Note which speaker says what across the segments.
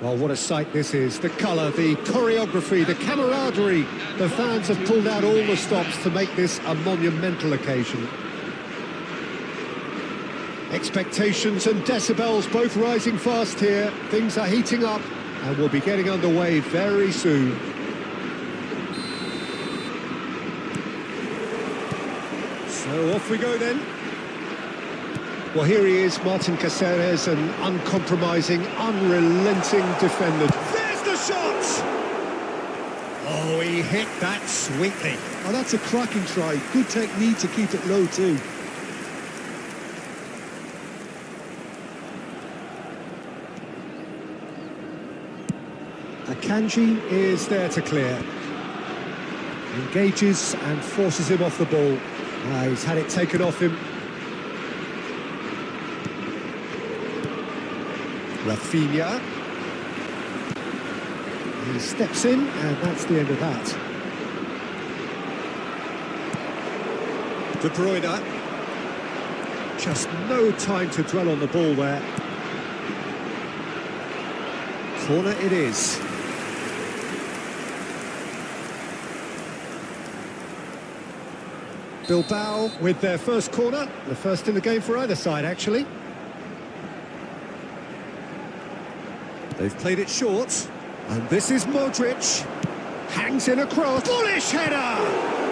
Speaker 1: Well, what a sight this is. The colour, the choreography, the camaraderie. The fans have pulled out all the stops to make this a monumental occasion. Expectations and decibels both rising fast here. Things are heating up and we'll be getting underway very soon. So off we go then. Well, here he is, Martin Caceres, an uncompromising, unrelenting defender. There's the shot! Oh, he hit that sweetly.
Speaker 2: Oh, that's a cracking try. Good technique to keep it low too.
Speaker 1: Akanji is there to clear. Engages and forces him off the ball. He's had it taken off him. Rafinha. He steps in, and that's the end of that. De Bruyne. Just no time to dwell on the ball there. Corner it is. Bilbao with their first corner, the first in the game for either side, actually. They've played it short, and this is Modric. Hangs in a cross. Bullish header!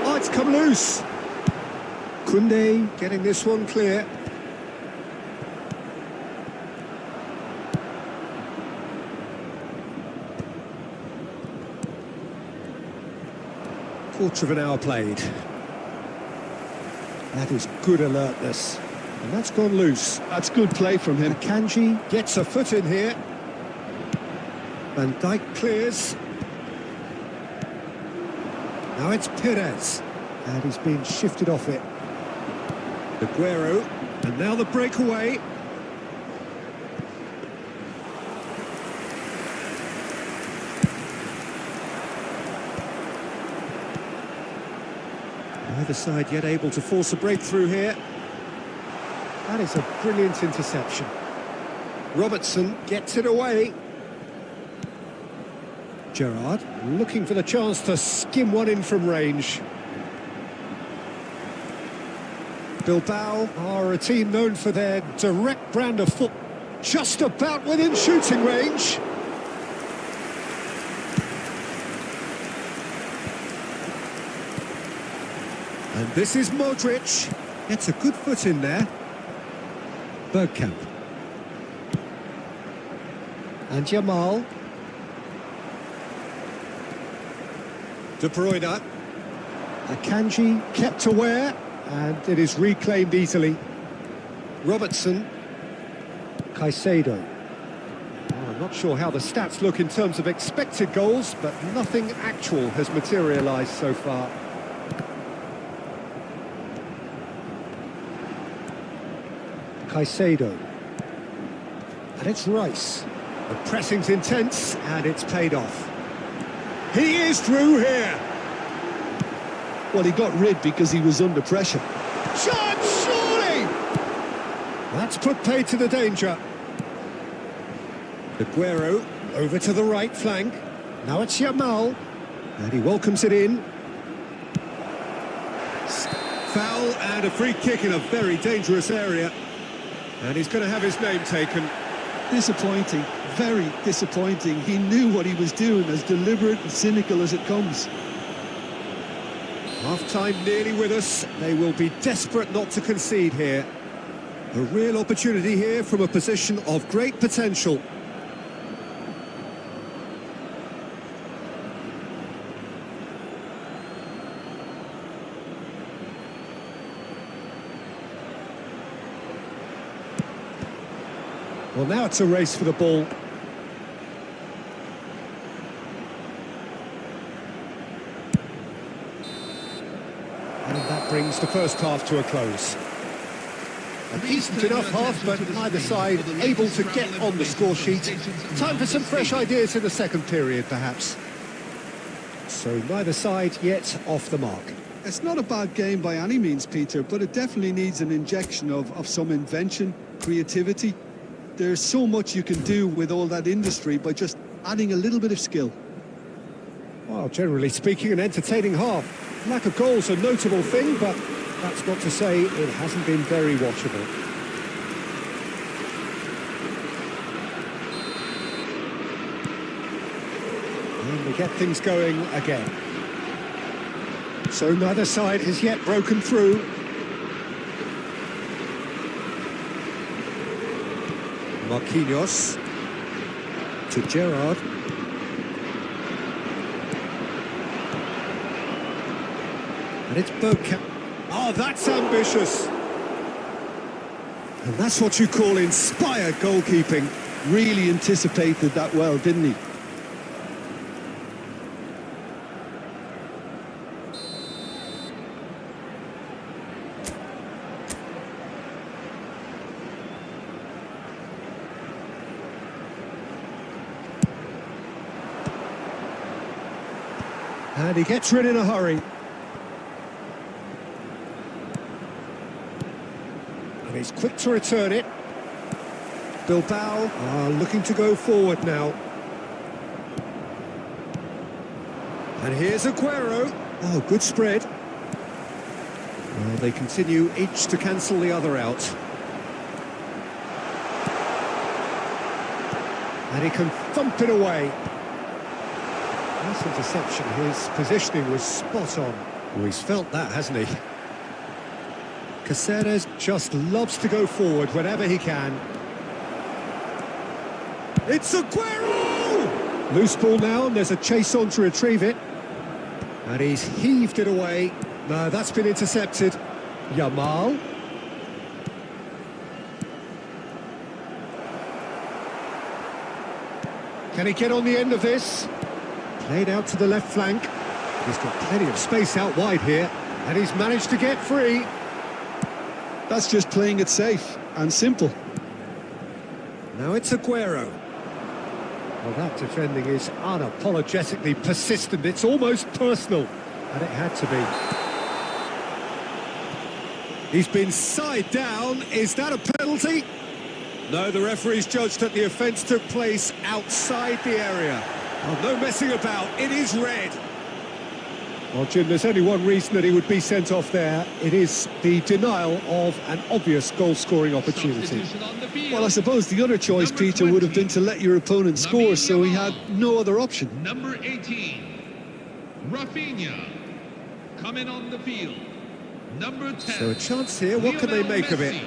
Speaker 1: Oh, it's come loose. Koundé getting this one clear. Quarter of an hour played. That is good alertness. And that's gone loose.
Speaker 2: That's good play from him.
Speaker 1: Akanji gets a foot in here. Van Dijk clears. Now it's Perez. And he's been shifted off it. Aguero. And now the breakaway. Neither side yet able to force a breakthrough here. That is a brilliant interception. Robertson gets it away. Gerrard looking for the chance to skim one in from range. Bilbao are a team known for their direct brand of football. Just about within shooting range. And this is Modric. Gets a good foot in there. Bergkamp. And Jamal. De Bruyne. Akanji kept aware, and it is reclaimed easily. Robertson. Caicedo. Oh, I'm not sure how the stats look in terms of expected goals, but nothing actual has materialised so far. Caicedo. And it's Rice. The pressing's intense, and it's paid off. He is through here.
Speaker 2: Well, he got rid because he was under pressure.
Speaker 1: Shot, surely! That's put paid to the danger. Aguero over to the right flank. Now it's Jamal. And he welcomes it in. Foul and a free kick in a very dangerous area. And he's going to have his name taken.
Speaker 2: Disappointing, very disappointing. He knew what he was doing, as deliberate and cynical as it comes.
Speaker 1: Half-time nearly with us. They will be desperate not to concede here. A real opportunity here from a position of great potential. Well, now it's a race for the ball. And that brings the first half to a close. A decent enough half, but neither side able to get on the score sheet. Time for some fresh ideas in the second period, perhaps. So neither side yet off the mark.
Speaker 2: It's not a bad game by any means, Peter, but it definitely needs an injection of some invention, creativity. There's so much you can do with all that industry by just adding a little bit of skill.
Speaker 1: Well, generally speaking, an entertaining half. Lack of goals a notable thing, but that's not to say it hasn't been very watchable. And they get things going again. So neither side has yet broken through. Marquinhos to Gerrard. And it's Bergkamp. Oh, that's ambitious. And that's what you call inspired goalkeeping.
Speaker 2: Really anticipated that well, didn't he?
Speaker 1: And he gets rid in a hurry. And he's quick to return it. Bilbao are looking to go forward now. And here's Aguero. Oh, good spread. Well, they continue each to cancel the other out. And he can thump it away. Nice interception. His positioning was spot on. Oh, he's felt that, hasn't he? Caceres just loves to go forward whenever he can. It's Aguero! Loose ball now, and there's a chase on to retrieve it. And he's heaved it away. No, that's been intercepted. Yamal. Can he get on the end of this? Played out to the left flank. He's got plenty of space out wide here, and he's managed to get free.
Speaker 2: That's just playing it safe and simple.
Speaker 1: Now it's Aguero. Well, that defending is unapologetically persistent. It's almost personal, and it had to be. He's been side down. Is that a penalty? No, the referee's judged that the offence took place outside the area. Oh, no messing about, it is red. Well, Jim, there's only one reason that he would be sent off there. It is the denial of an obvious goal-scoring opportunity.
Speaker 2: Well, I suppose the other choice, Peter, would have been to let your opponent score, so he had no other option.
Speaker 3: Number 18, Rafinha, coming on the field. Number 10.
Speaker 1: So a chance here, what can they make of it?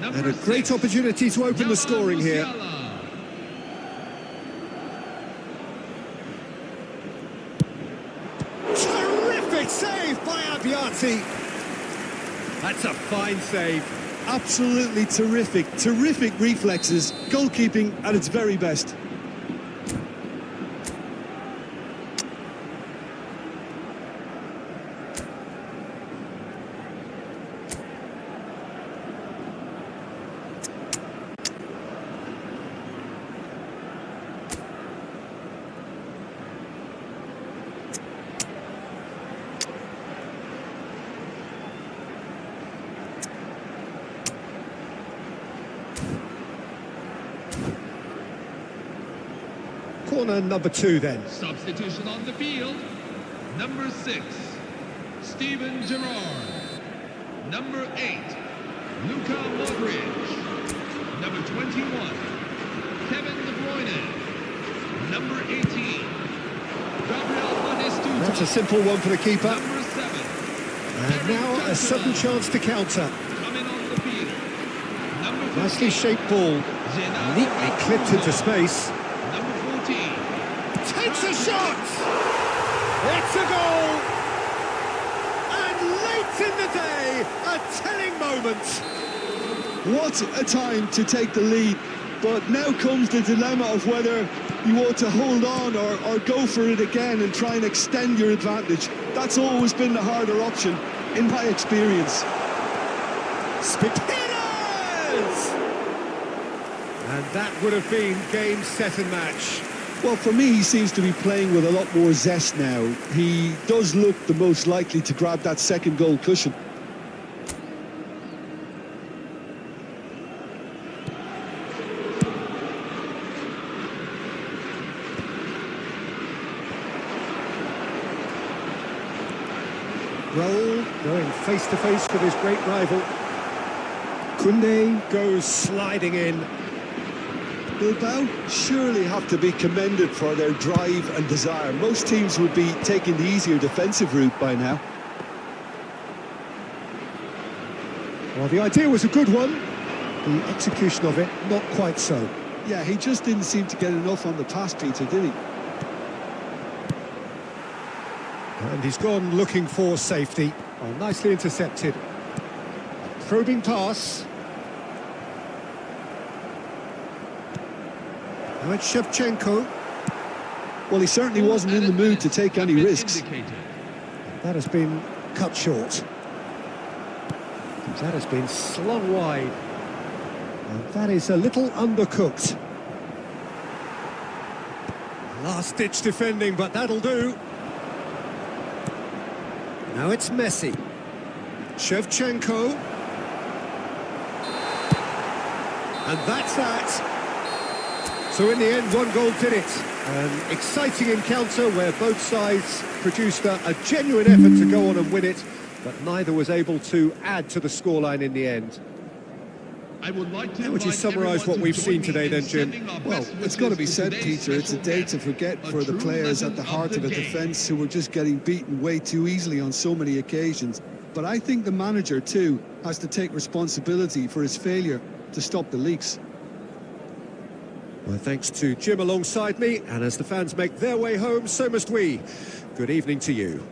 Speaker 1: And a great opportunity to open the scoring here. Terrific save by Abbiati. That's a fine save.
Speaker 2: Absolutely terrific. Terrific reflexes. Goalkeeping at its very best.
Speaker 1: Corner number 2 then.
Speaker 3: Substitution on the field. Number 6, Steven Gerrard. Number 8, Luka Modric. Number 21, Kevin De Bruyne. Number 18, Gabriel Batistuta.
Speaker 1: That's a simple one for the keeper.
Speaker 3: Number 7,
Speaker 1: And now a sudden chance to counter.
Speaker 3: coming on the field. Number 15,
Speaker 1: Nicely shaped ball.
Speaker 3: Gennaro
Speaker 1: Neatly clipped into space.
Speaker 3: Number 14,
Speaker 1: Takes a shot! It's a goal! And late in the day, a telling moment.
Speaker 2: What a time to take the lead. But now comes the dilemma of whether you want to hold on or go for it again and try and extend your advantage. That's always been the harder option, in my experience.
Speaker 1: Spipinas! And that would have been game, set and match.
Speaker 2: Well, for me, he seems to be playing with a lot more zest now. He does look the most likely to grab that second goal cushion.
Speaker 1: Raul going face to face with his great rival. Koundé goes sliding in.
Speaker 2: Bilbao surely have to be commended for their drive and desire. Most teams would be taking the easier defensive route by now.
Speaker 1: Well, the idea was a good one. The execution of it, not quite so.
Speaker 2: Yeah, he just didn't seem to get enough on the pass, Peter, did he?
Speaker 1: And he's gone looking for safety. Oh, nicely intercepted. Probing pass. Now it's Shevchenko.
Speaker 2: Well, he certainly wasn't in the mood to take any risks.
Speaker 1: That has been cut short. That has been slung wide. And that is a little undercooked. Last-ditch defending, but that'll do. Now it's Messi. Shevchenko. And that's that. So in the end, one goal did it. An exciting encounter where both sides produced a genuine effort to go on and win it, but neither was able to add to the scoreline in the end.
Speaker 3: I would like to
Speaker 1: How would you summarise what we've seen today then, Jim?
Speaker 2: Well, it's got to be said, Peter, it's a day to forget for the players at the heart of a defence who were just getting beaten way too easily on so many occasions. But I think the manager, too, has to take responsibility for his failure to stop the leaks.
Speaker 1: Well, thanks to Jim alongside me, and as the fans make their way home, so must we. Good evening to you.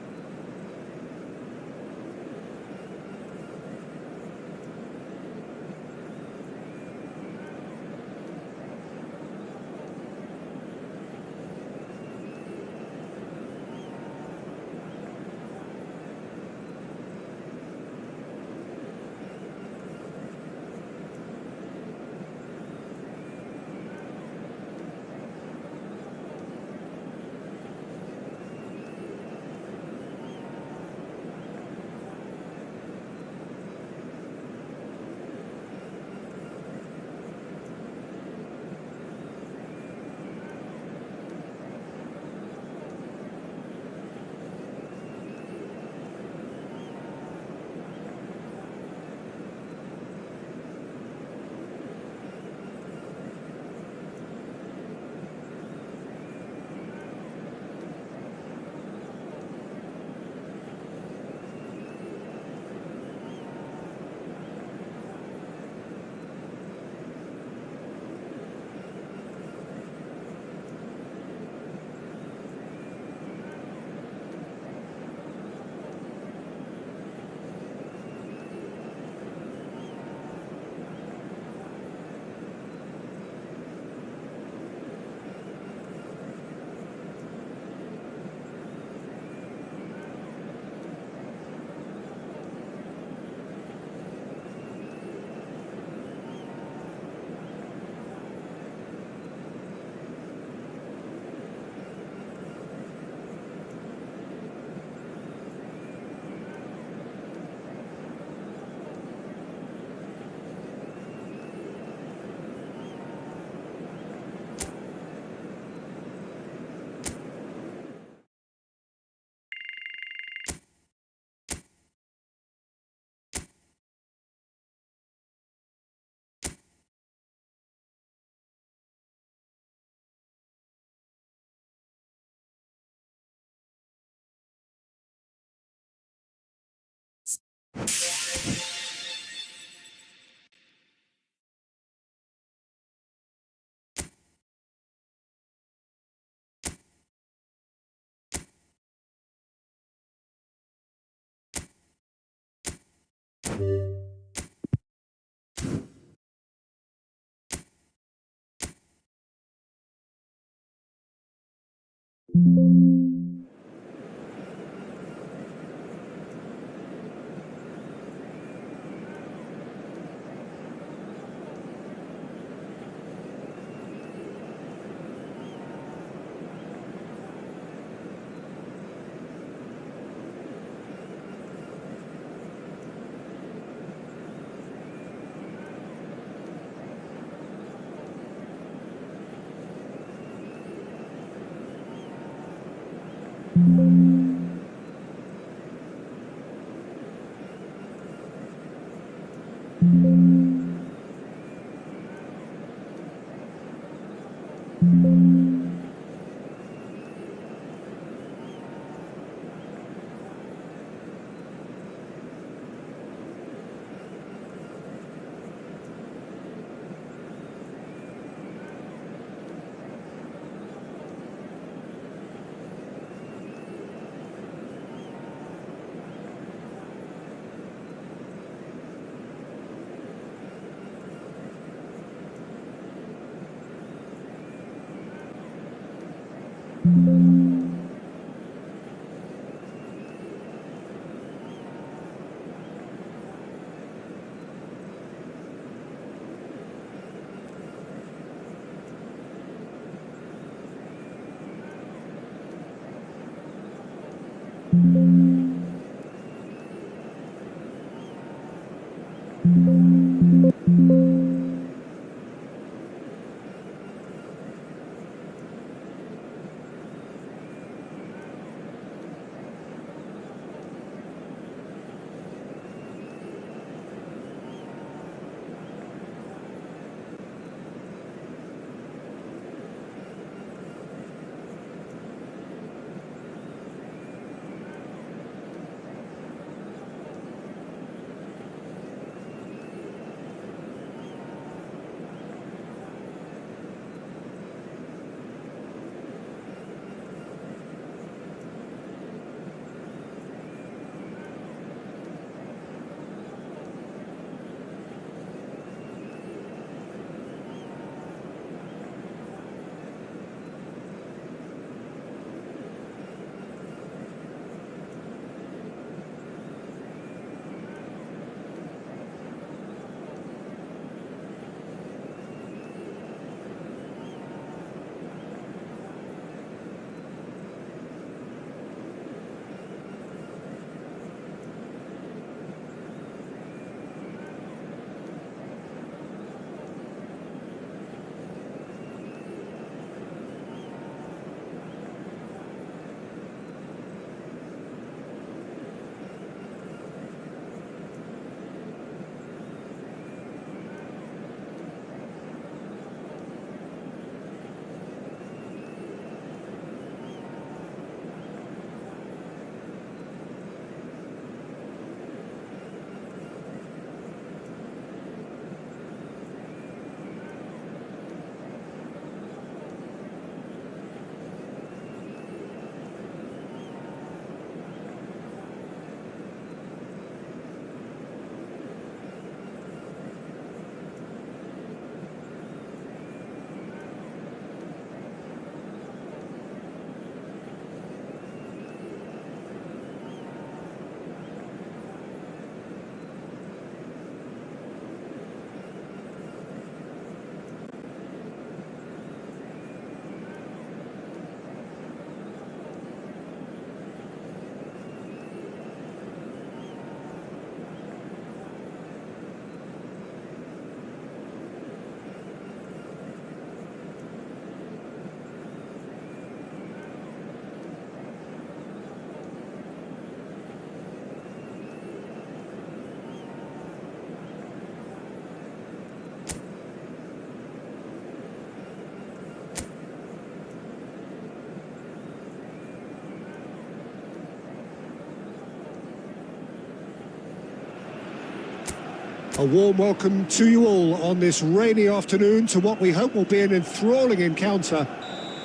Speaker 1: A warm welcome to you all on this rainy afternoon to what we hope will be an enthralling encounter.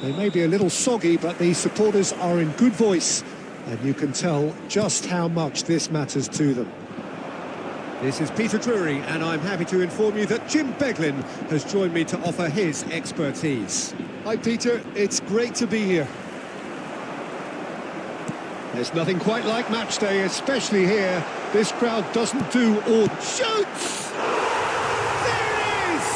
Speaker 1: They may be a little soggy, but the supporters are in good voice, and you can tell just how much this matters to them. This is Peter Drury, and I'm happy to inform you that Jim Beglin has joined me to offer his expertise.
Speaker 2: Hi Peter, it's great to be here.
Speaker 1: There's nothing quite like match day, especially here. This crowd doesn't do or shoots! There it is!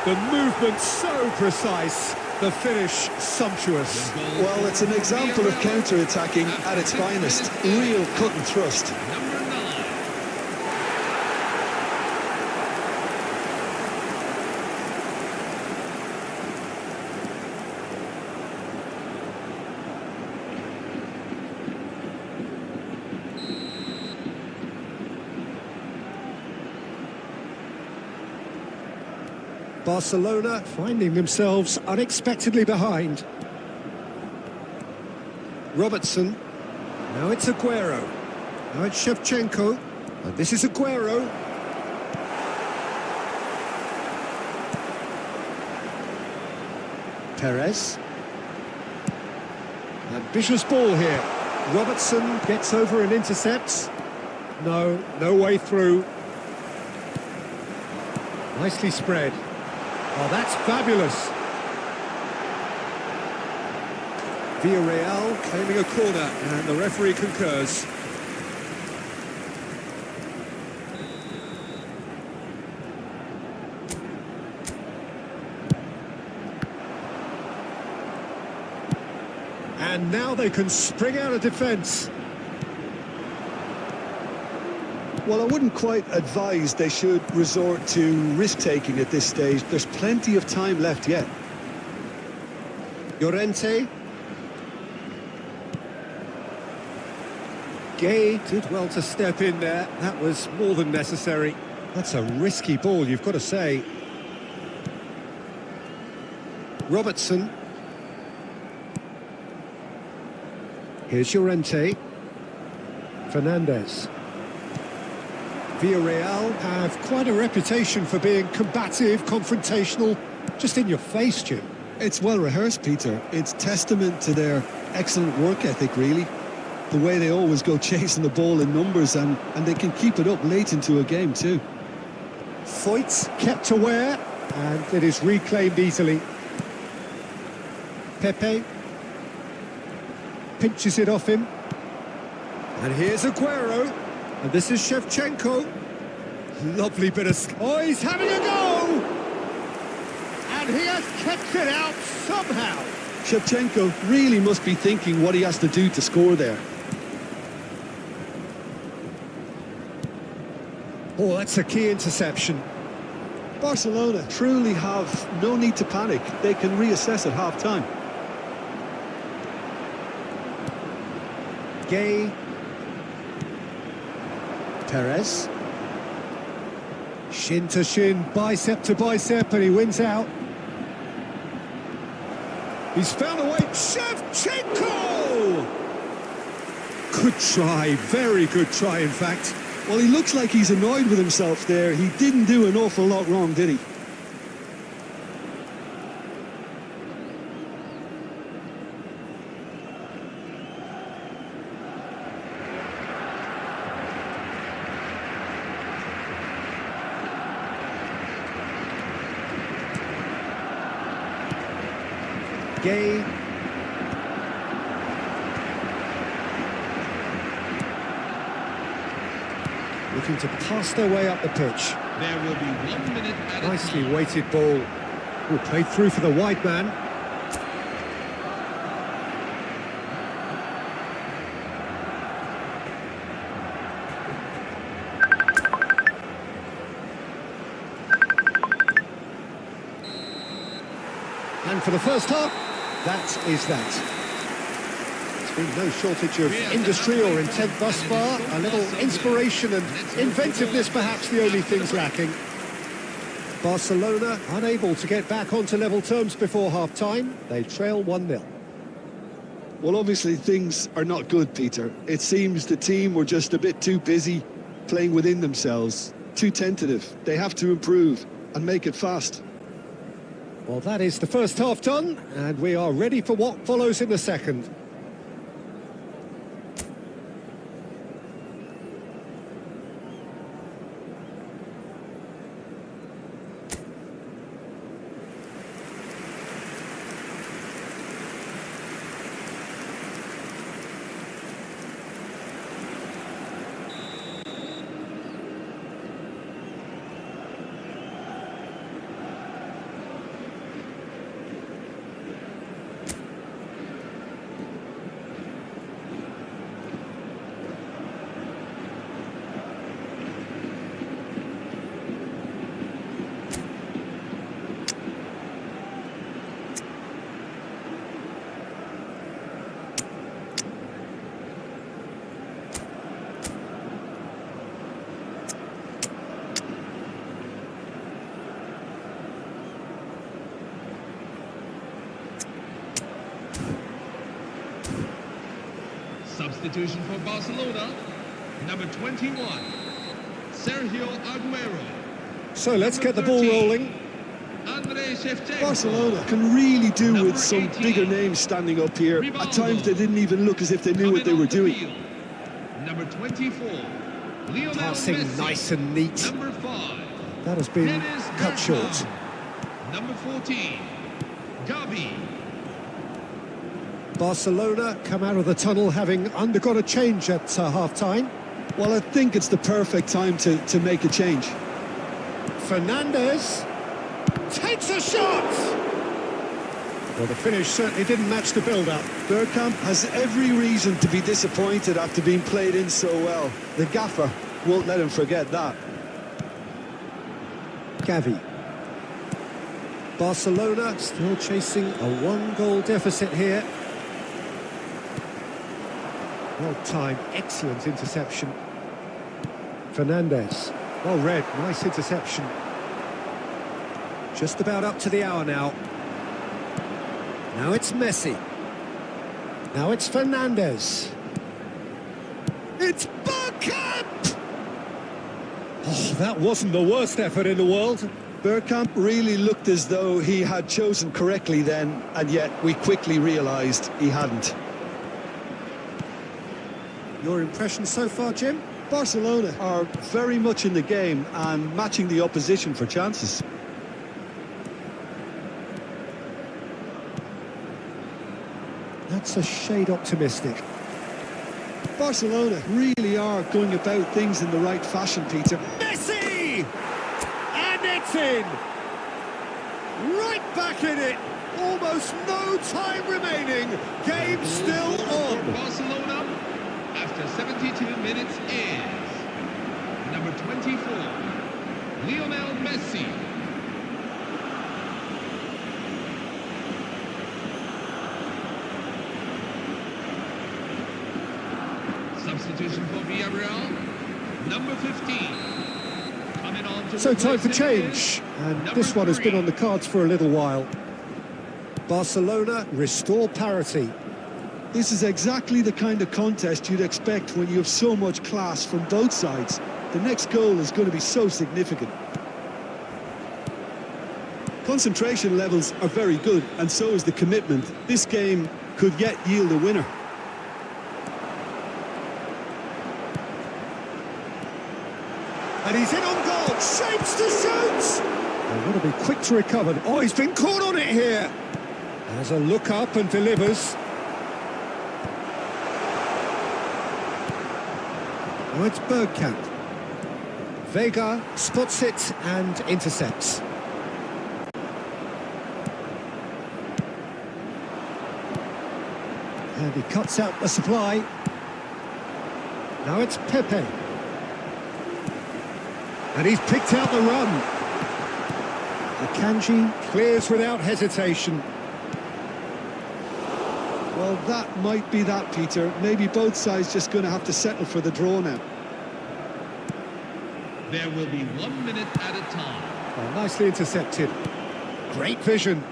Speaker 1: The movement so precise, the finish sumptuous.
Speaker 2: Well, it's an example of counter-attacking at its finest. Real cut and thrust.
Speaker 1: Barcelona finding themselves unexpectedly behind. Robertson. Now it's Aguero. Now it's Shevchenko. And this is Aguero. Perez. Ambitious ball here. Robertson gets over and intercepts. No way through. Nicely spread. Oh, that's fabulous. Villarreal claiming a corner, and the referee concurs. And now they can spring out of defence.
Speaker 2: Well, I wouldn't quite advise they should resort to risk-taking at this stage. There's plenty of time left yet.
Speaker 1: Llorente. Gay did well to step in there. That was more than necessary. That's a risky ball, you've got to say. Robertson. Here's Llorente. Fernandez. Villarreal have quite a reputation for being combative, confrontational, just in your face, Jim.
Speaker 2: It's well rehearsed, Peter. It's testament to their excellent work ethic, really. The way they always go chasing the ball in numbers, and they can keep it up late into a game too.
Speaker 1: Foyt kept aware, and it is reclaimed easily. Pepe pinches it off him. And here's Aguero. And this is Shevchenko. Lovely bit of... Oh, he's having a go! And he has kept it out somehow.
Speaker 2: Shevchenko really must be thinking what he has to do to score there.
Speaker 1: Oh, that's a key interception.
Speaker 2: Barcelona truly have no need to panic. They can reassess at half-time.
Speaker 1: Gay. Perez. Shin to shin, bicep to bicep, and he wins out. He's found a way. Shevchenko! Good try, very good try, in fact.
Speaker 2: Well, he looks like he's annoyed with himself there. He didn't do an awful lot wrong, did he?
Speaker 1: Gay. Looking to pass their way up the pitch.
Speaker 3: There will be 1 minute at a
Speaker 1: Nicely
Speaker 3: time.
Speaker 1: weighted ball. Oh, played through for the wide man. And for the first half, that is that. There's been no shortage of industry or intent thus far. A little inspiration and inventiveness, perhaps the only things lacking. Barcelona unable to get back onto level terms before half-time. They trail 1-0.
Speaker 2: Well, obviously things are not good, Peter. It seems the team were just a bit too busy playing within themselves, too tentative. They have to improve and make it fast.
Speaker 1: Well, that is the first half done, and we are ready for what follows in the second.
Speaker 3: Substitution for Barcelona, number 21, Sergio Aguero.
Speaker 1: So let's get the ball rolling.
Speaker 3: Andrei Shevchenko.
Speaker 2: Barcelona can really do with
Speaker 3: Number
Speaker 2: some
Speaker 3: 18.
Speaker 2: bigger names standing up here. At
Speaker 3: Rivaldo.
Speaker 2: times they didn't even look as if they knew what they
Speaker 3: Coming
Speaker 2: were
Speaker 3: off the
Speaker 2: doing.
Speaker 3: field, number 24, Lionel
Speaker 1: Passing
Speaker 3: Messi.
Speaker 1: nice and neat.
Speaker 3: Number 5,
Speaker 1: That has been
Speaker 3: Dennis
Speaker 1: cut short.
Speaker 3: Bergkamp. Number 14, Gavi.
Speaker 1: Barcelona come out of the tunnel having undergone a change at half-time.
Speaker 2: Well, I think it's the perfect time to make a change.
Speaker 1: Fernandez takes a shot! Well, the finish certainly didn't match the build-up.
Speaker 2: Bergkamp has every reason to be disappointed after being played in so well. The gaffer won't let him forget that.
Speaker 1: Gavi. Barcelona still chasing a one-goal deficit here. Well timed, excellent interception. Fernandez. Well read, nice interception. Just about up to the hour now. Now it's Messi. Now it's Fernandez. It's Bergkamp! Oh, that wasn't the worst effort in the world.
Speaker 2: Bergkamp really looked as though he had chosen correctly then, and yet we quickly realised he hadn't.
Speaker 1: Your impression so far, Jim?
Speaker 2: Barcelona are very much in the game and matching the opposition for chances.
Speaker 1: That's a shade optimistic.
Speaker 2: Barcelona really are going about things in the right fashion, Peter.
Speaker 1: Messi! And it's in! Right back in it! Almost no time remaining. Game still
Speaker 3: For
Speaker 1: on.
Speaker 3: Barcelona, after 72 minutes is number 24, Lionel Messi. Substitution for Villarreal, number 15. Coming on to
Speaker 1: So time for
Speaker 3: replace him
Speaker 1: change.
Speaker 3: is
Speaker 1: And
Speaker 3: number
Speaker 1: this one has been
Speaker 3: 3.
Speaker 1: on the cards for a little while. Barcelona restore parity.
Speaker 2: This is exactly the kind of contest you'd expect when you have so much class from both sides. The next goal is going to be so significant. Concentration levels are very good, and so is the commitment. This game could yet yield a winner.
Speaker 1: And he's in on goal. Shapes to shoot! They've got to be quick to recover. Oh, he's been caught on it here. Has a look up and delivers. Oh, it's Bergkamp. Vega spots it and intercepts. And he cuts out the supply. Now it's Pepe. And he's picked out the run. Akanji clears without hesitation.
Speaker 2: Well, that might be that, Peter. Maybe both sides just going to have to settle for the draw now.
Speaker 3: There will be 1 minute at a time.
Speaker 1: Oh, nicely intercepted. Great vision.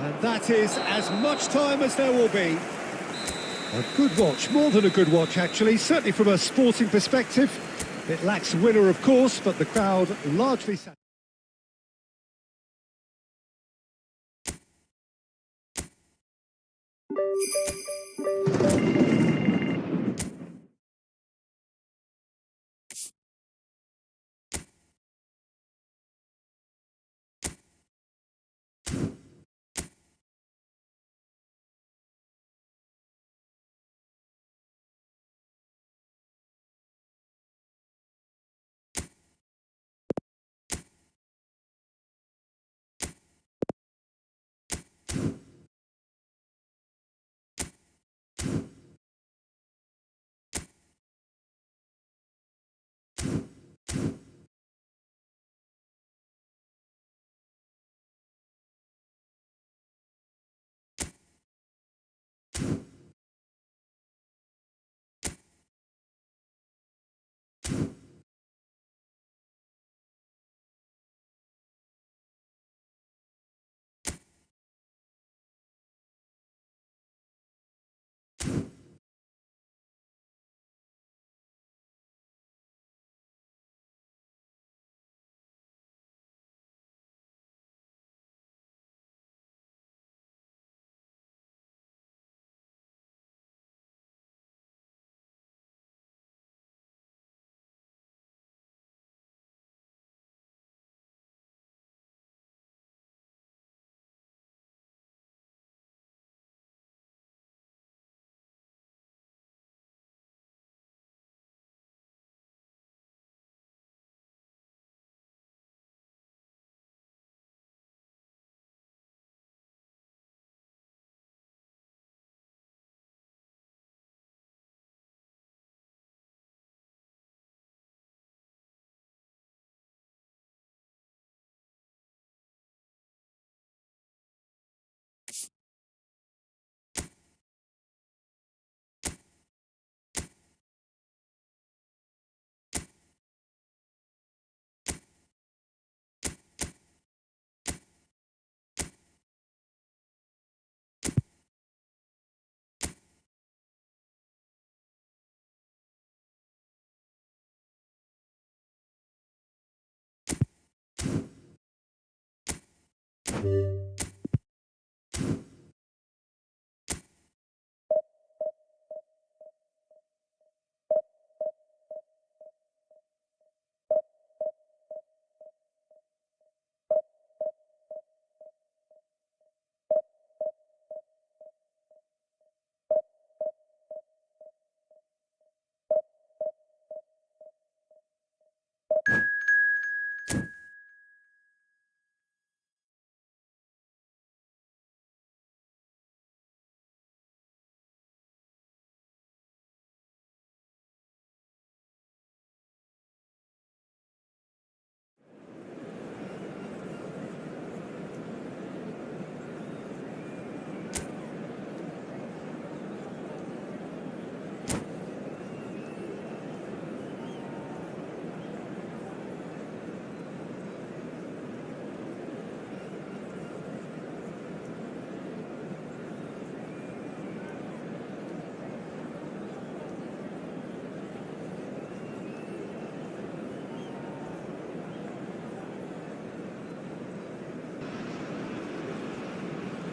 Speaker 1: And that is as much time as there will be. A good watch, more than a good watch actually, certainly from a sporting perspective. It lacks winner, of course, but the crowd largely satisfied.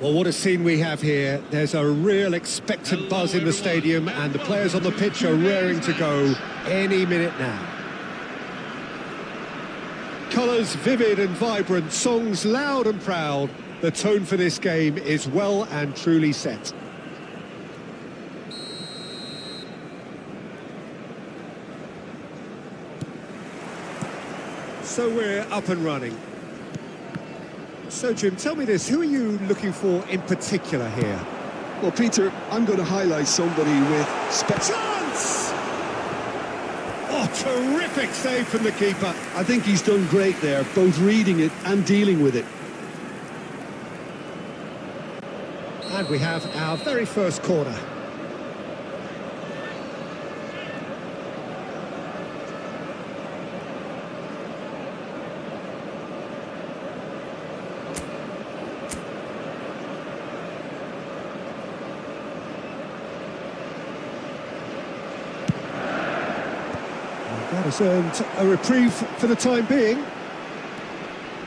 Speaker 1: Well, what a scene we have here. There's a real expectant buzz in the stadium, and the players on the pitch are raring to go any minute now. Colours vivid and vibrant, songs loud and proud. The tone for this game is well and truly set. So we're up and running. So, Jim, tell me this, who are you looking for in particular here?
Speaker 2: Well, Peter, I'm going to highlight somebody with
Speaker 1: Chance! Oh, terrific save from the keeper.
Speaker 2: I think he's done great there, both reading it and dealing with it.
Speaker 1: And we have our very first corner. That has earned a reprieve for the time being.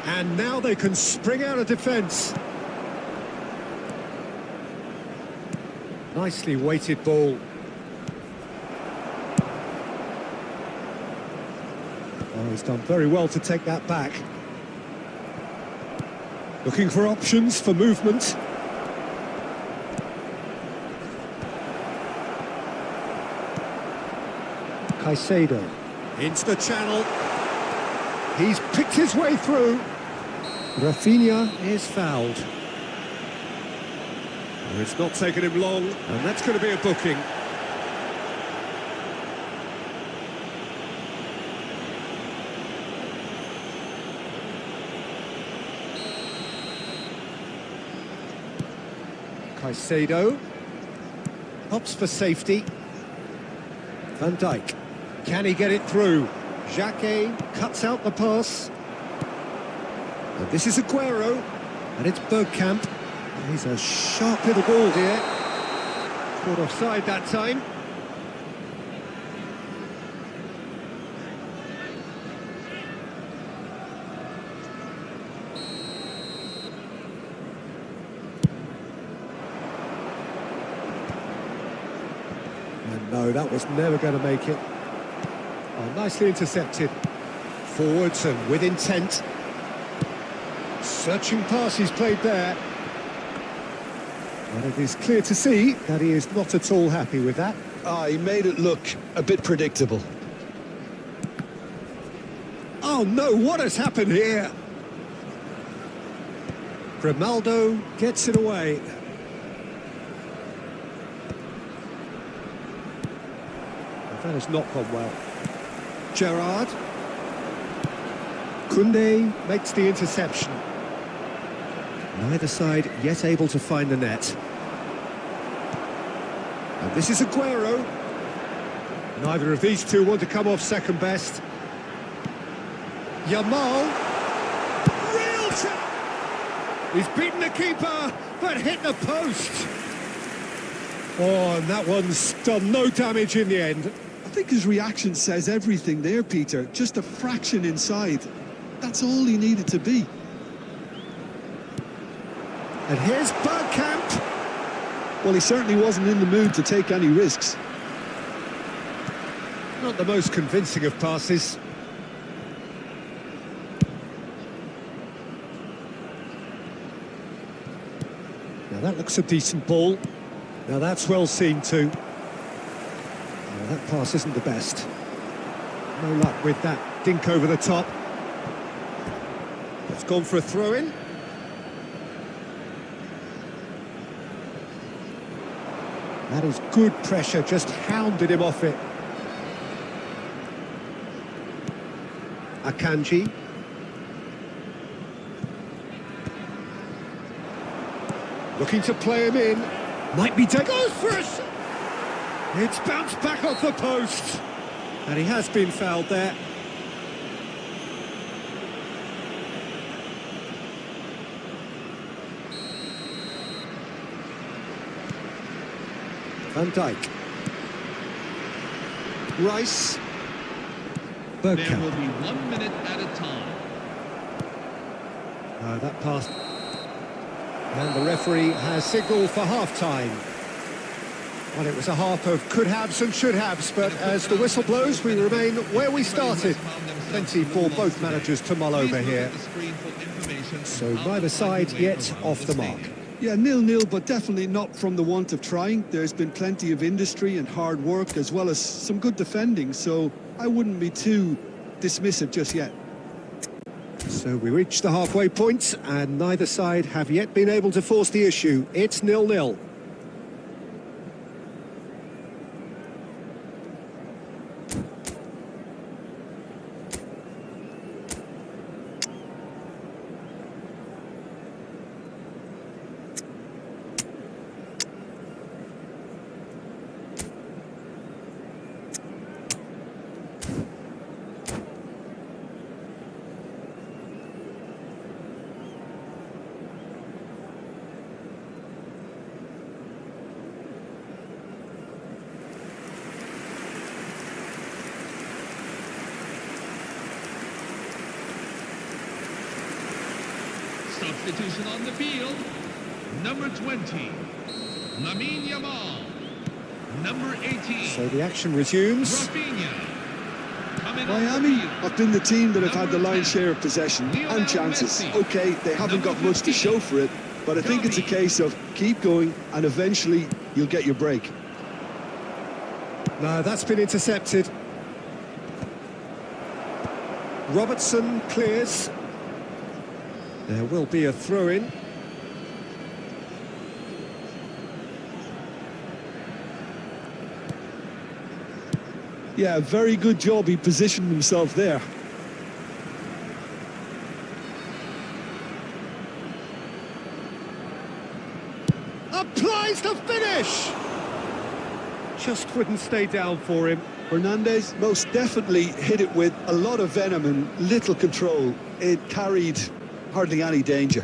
Speaker 1: And now they can spring out of defence. Nicely weighted ball. Oh, he's done very well to take that back. Looking for options for movement. Caicedo. Into the channel. He's picked his way through. Rafinha is fouled. It's not taken him long, and that's going to be a booking. Caicedo. Hops for safety. Van Dijk. Can he get it through? Jacquet cuts out the pass. And this is Aguero. And it's Bergkamp. He's a sharp little ball here. Caught offside that time. And no, that was never going to make it. Oh, nicely intercepted. Forwards and with intent. Searching pass he's played there. And it is clear to see that he is not at all happy with that.
Speaker 2: He made it look a bit predictable.
Speaker 1: Oh no, what has happened here? Grimaldo gets it away. That has not gone well. Gerrard. Koundé makes the interception. Neither side yet able to find the net. And this is Aguero. Neither of these two want to come off second best. Yamal. Real chance! He's beaten the keeper, but hit the post. Oh, and that one's done no damage in the end.
Speaker 2: I think his reaction says everything there, Peter. Just a fraction inside. That's all he needed to be.
Speaker 1: And here's Bergkamp.
Speaker 2: Well, he certainly wasn't in the mood to take any risks.
Speaker 1: Not the most convincing of passes. Now that looks a decent ball. Now that's well seen too. Now that pass isn't the best. No luck with that dink over the top. It's gone for a throw-in. That is good pressure, just hounded him off it. Akanji. Looking to play him in. Might be taken. Goes for it! It's bounced back off the post. And he has been fouled there. Van Dijk. Rice.
Speaker 3: There
Speaker 1: Bergkamp.
Speaker 3: will be 1 minute at a time.
Speaker 1: That pass. And the referee has signalled for half-time. Well, it was a half of could-haves and should-haves, but as the whistle blows, we remain where we started. Plenty for both managers to mull over here. So neither side yet off the mark.
Speaker 2: Yeah, 0-0, but definitely not from the want of trying. There's been plenty of industry and hard work, as well as some good defending, so I wouldn't be too dismissive just yet.
Speaker 1: So we reach the halfway point, and neither side have yet been able to force the issue. It's 0-0.
Speaker 3: Substitution on the field. Number 20, Lamine Yamal. Number 18,
Speaker 1: So the action resumes.
Speaker 3: Rafinha. Coming on the
Speaker 2: Miami
Speaker 3: field.
Speaker 2: have been the team that have had the lion's share of possession and chances. Okay, they haven't got much to show for it, but I think it's a case of keep going and eventually you'll get your break.
Speaker 1: No, that's been intercepted. Robertson clears. There will be a throw-in.
Speaker 2: Yeah, very good job. He positioned himself there.
Speaker 1: Applies the finish! Just wouldn't stay down for him.
Speaker 2: Hernandez most definitely hit it with a lot of venom and little control. It carried hardly any danger.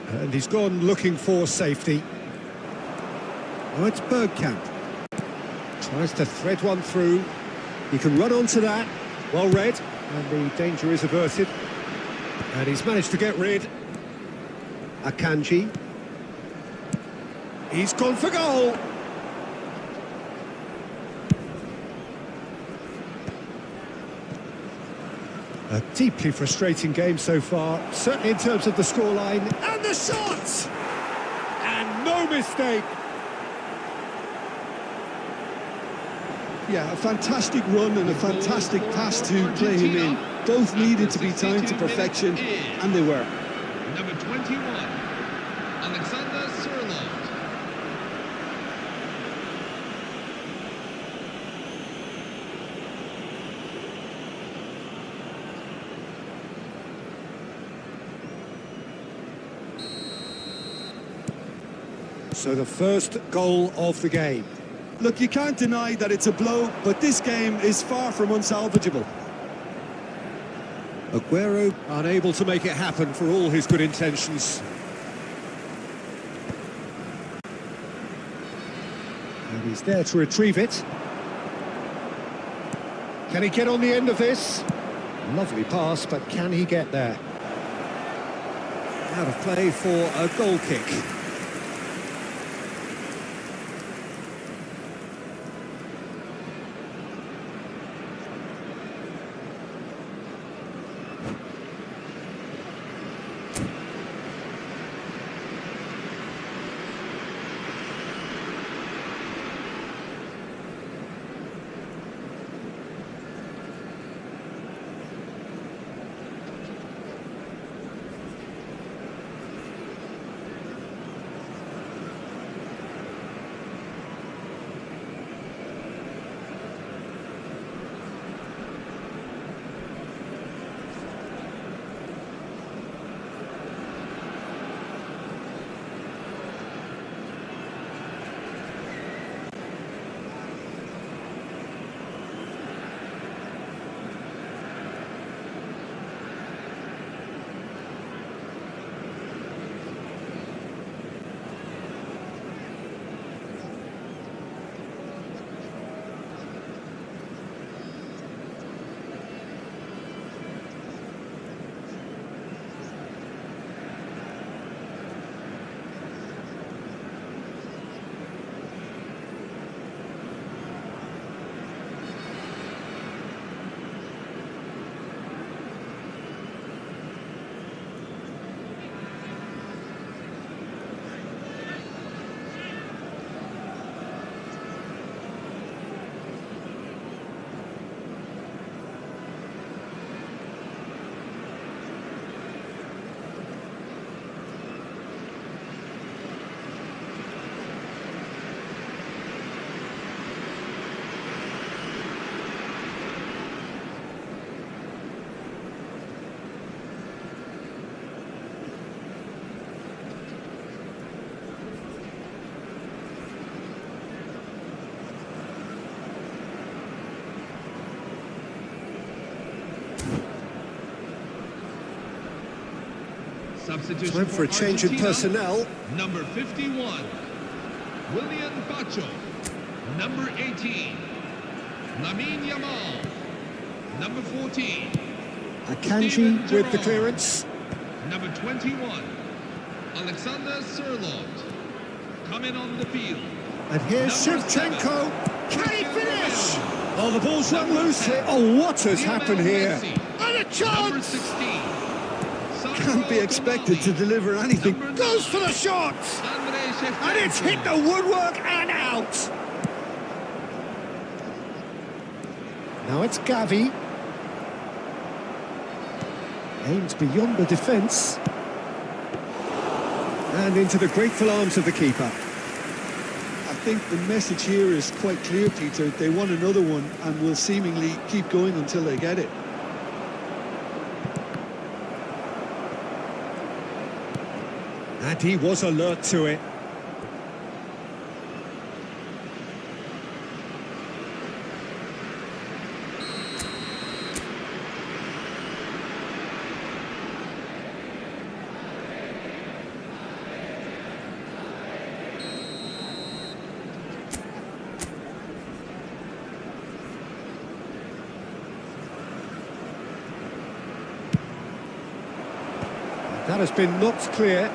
Speaker 1: And he's gone looking for safety. Now it's Bergkamp. Tries to thread one through. He can run onto that. Well read. And the danger is averted. And he's managed to get rid. Akanji. He's gone for goal. A deeply frustrating game so far, certainly in terms of the scoreline. And the shot! And no mistake.
Speaker 2: Yeah, a fantastic run and a fantastic pass to play him in. Both needed to be timed to perfection, and they were.
Speaker 3: Number 21, Alexander Sørloth.
Speaker 1: So the first goal of the game.
Speaker 2: Look, you can't deny that it's a blow, but this game is far from unsalvageable.
Speaker 1: Aguero unable to make it happen for all his good intentions. And he's there to retrieve it. Can he get on the end of this? Lovely pass, but can he get there? Out of play for a goal kick.
Speaker 3: Substitution
Speaker 1: Time for a change in
Speaker 3: Argentina.
Speaker 1: personnel.
Speaker 3: Number 51, William Bacho. Number 18, Lamine Yamal. Number 14,
Speaker 1: Akanji
Speaker 3: Steven
Speaker 1: with the
Speaker 3: Gerrard.
Speaker 1: clearance.
Speaker 3: Number 21, Alexander Sørloth. Coming on the field.
Speaker 1: And here's
Speaker 3: Number
Speaker 1: Shevchenko. Can he
Speaker 3: Cristiano
Speaker 1: finish?
Speaker 3: Ronaldo.
Speaker 1: Oh, the ball's run
Speaker 3: Number
Speaker 1: loose
Speaker 3: 10,
Speaker 1: here. Oh, what has
Speaker 3: Lionel
Speaker 1: happened here?
Speaker 3: Messi.
Speaker 1: And a
Speaker 3: Number
Speaker 1: chance!
Speaker 3: 16,
Speaker 2: Can't be expected to deliver anything.
Speaker 3: Number
Speaker 1: Goes for the
Speaker 3: 9,
Speaker 1: shot!
Speaker 3: Andrei Shevchenko.
Speaker 1: And it's hit the woodwork and out! Now it's Gavi. Aimed beyond the defence. And into the grateful arms of the keeper.
Speaker 2: I think the message here is quite clear, Peter. They want another one and will seemingly keep going until they get it.
Speaker 1: And he was alert to it. That has been knocked clear.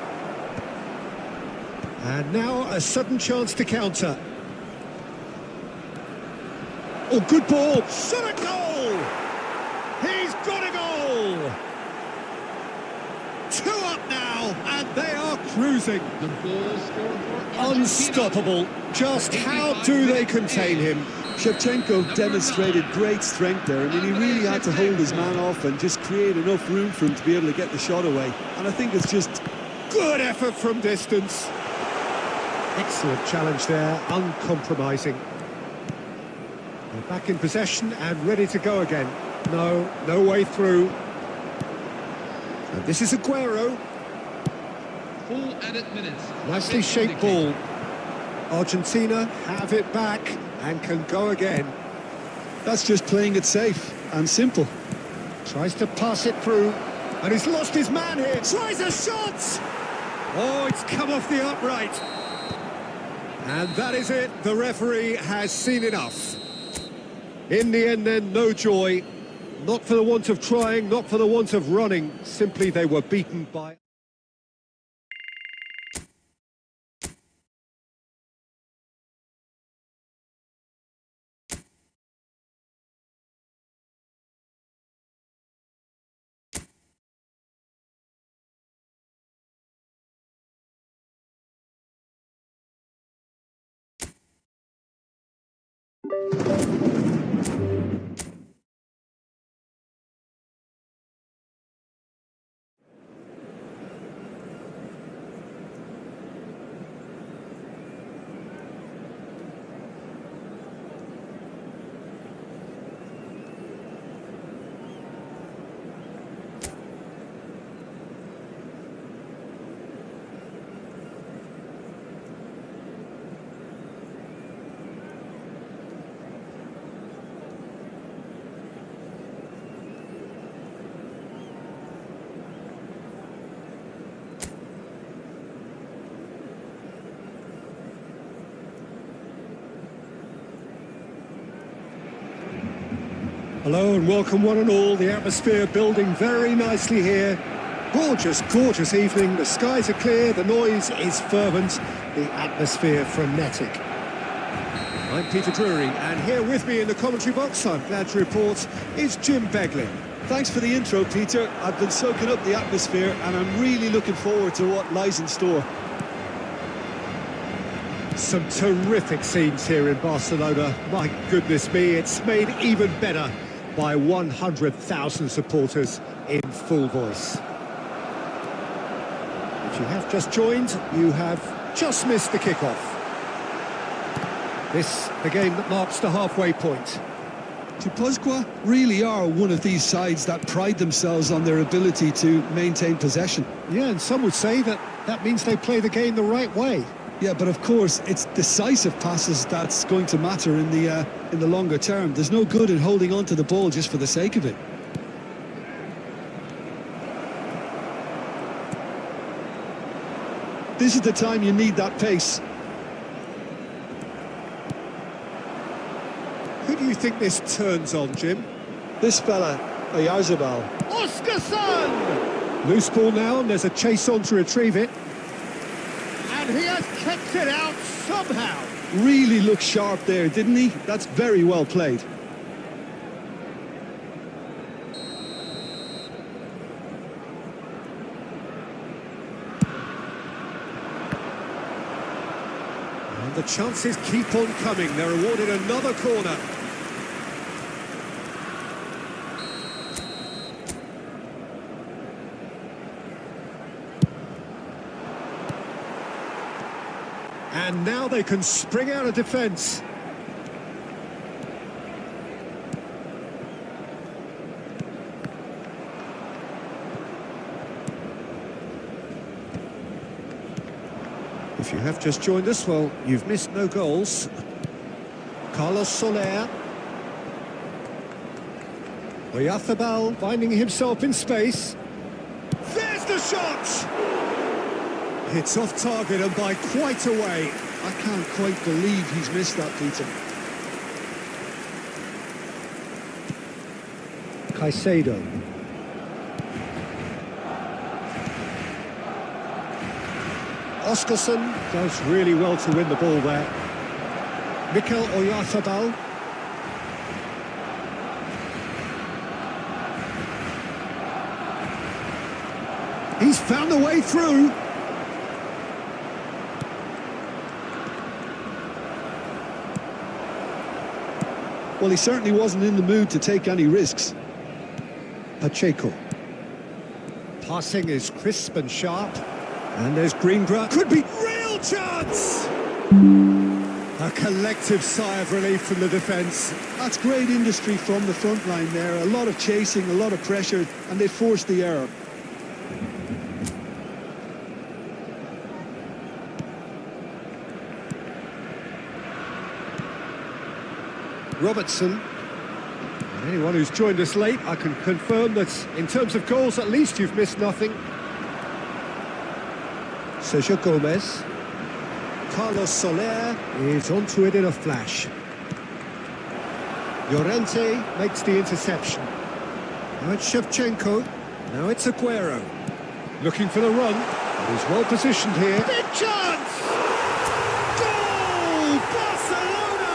Speaker 1: And now a sudden chance to counter. Oh, good ball. Shot a goal! He's got a goal! 2 up now, and they are cruising.
Speaker 3: The goal scored for Argentina.
Speaker 1: Unstoppable. Just how do they contain him?
Speaker 2: Shevchenko demonstrated great strength there. I mean, he really had to hold his man off and just create enough room for him to be able to get the shot away. And I think it's just...
Speaker 1: Good effort from distance. Excellent challenge there, uncompromising. They're back in possession and ready to go again. No way through. And this is Aguero.
Speaker 3: Full added minutes.
Speaker 1: Nicely shaped ball. Argentina have it back and can go again.
Speaker 2: That's just playing it safe and simple.
Speaker 1: Tries to pass it through. And he's lost his man here. Tries a shot! Oh, it's come off the upright. And that is it. The referee has seen enough. In the end, then, no joy. Not for the want of trying, not for the want of running. Simply they were beaten by... Hello and welcome one and all. The atmosphere building very nicely here. Gorgeous, gorgeous evening. The skies are clear, the noise is fervent, the atmosphere frenetic. I'm Peter Drury, and here with me in the commentary box, I'm glad to report, is Jim Beglin.
Speaker 2: Thanks for the intro, Peter. I've been soaking up the atmosphere and I'm really looking forward to what lies in store.
Speaker 1: Some terrific scenes here in Barcelona. My goodness me, it's made even better by 100,000 supporters in full voice. If you have just joined, you have just missed the kickoff. This, the game that marks the halfway point.
Speaker 2: Guipúzcoa really are one of these sides that pride themselves on their ability to maintain possession.
Speaker 1: Yeah, and some would say that that means they play the game the right way.
Speaker 2: Yeah, but of course, it's decisive passes that's going to matter in the longer term. There's no good in holding on to the ball just for the sake of it. This is the time you need that pace.
Speaker 1: Who do you think this turns on, Jim?
Speaker 2: This fella, Oyarzabal.
Speaker 1: Oscarson! Loose ball now, and there's a chase on to retrieve it. And he has kept it out somehow.
Speaker 2: Really looked sharp there, didn't he? That's very well played.
Speaker 1: And the chances keep on coming. They're awarded another corner. And now they can spring out of defence. If you have just joined us, well, you've missed no goals. Carlos Soler. Oyarzabal finding himself in space. There's the shot! It's off target and by quite a way.
Speaker 2: I can't quite believe he's missed that, Peter.
Speaker 1: Caicedo. Oscarson does really well to win the ball there. Mikel Oyarzabal. He's found a way through.
Speaker 2: Well, he certainly wasn't in the mood to take any risks.
Speaker 1: Pacheco. Passing is crisp and sharp. And there's Greengrass. Could be real chance! A collective sigh of relief from the defence.
Speaker 2: That's great industry from the front line there. A lot of chasing, a lot of pressure, and they forced the error.
Speaker 1: Robertson. And anyone who's joined us late, I can confirm that in terms of goals, at least you've missed nothing. Sergio Gomez. Carlos Soler is onto it in a flash. Llorente makes the interception. Now it's Shevchenko. Now it's Aguero. Looking for the run. He's well positioned here. Big chance! Goal! Barcelona!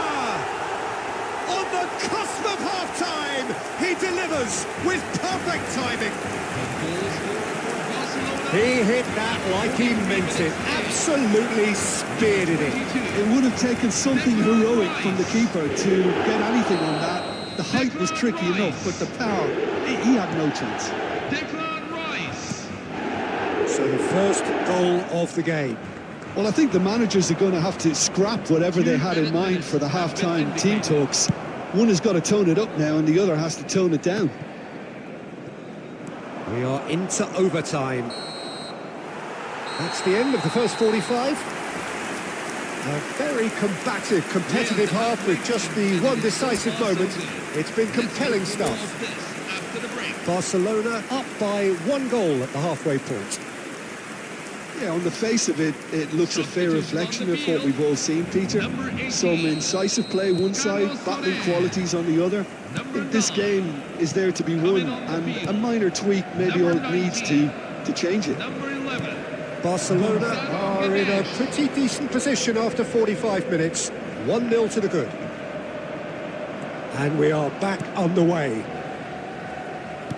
Speaker 1: On the cusp of half-time, he delivers with perfect timing.
Speaker 3: The goal scorer for Barcelona
Speaker 1: He hit that like he meant it. Absolutely speared it.
Speaker 2: It would have taken something heroic from the keeper to get anything on that. The height was tricky enough, but the power, he had no chance.
Speaker 3: Declan Rice.
Speaker 1: So the first goal of the game.
Speaker 2: Well, I think the managers are going to have to scrap whatever they had in mind for the half-time team talks. One has got to tone it up now and the other has to tone it down.
Speaker 1: We are into overtime. That's the end of the first 45. A very combative, competitive half with just the one decisive moment. It's been compelling stuff. Barcelona up by 1 goal at the halfway point.
Speaker 2: Yeah, on the face of it, it looks a fair reflection of what we've all seen, Peter. Some incisive play one side, battling qualities on the other. This game is there to be won, and a minor tweak maybe all it needs to change it.
Speaker 1: Barcelona are in a pretty decent position after 45 minutes. 1-0 to the good. And we are back underway.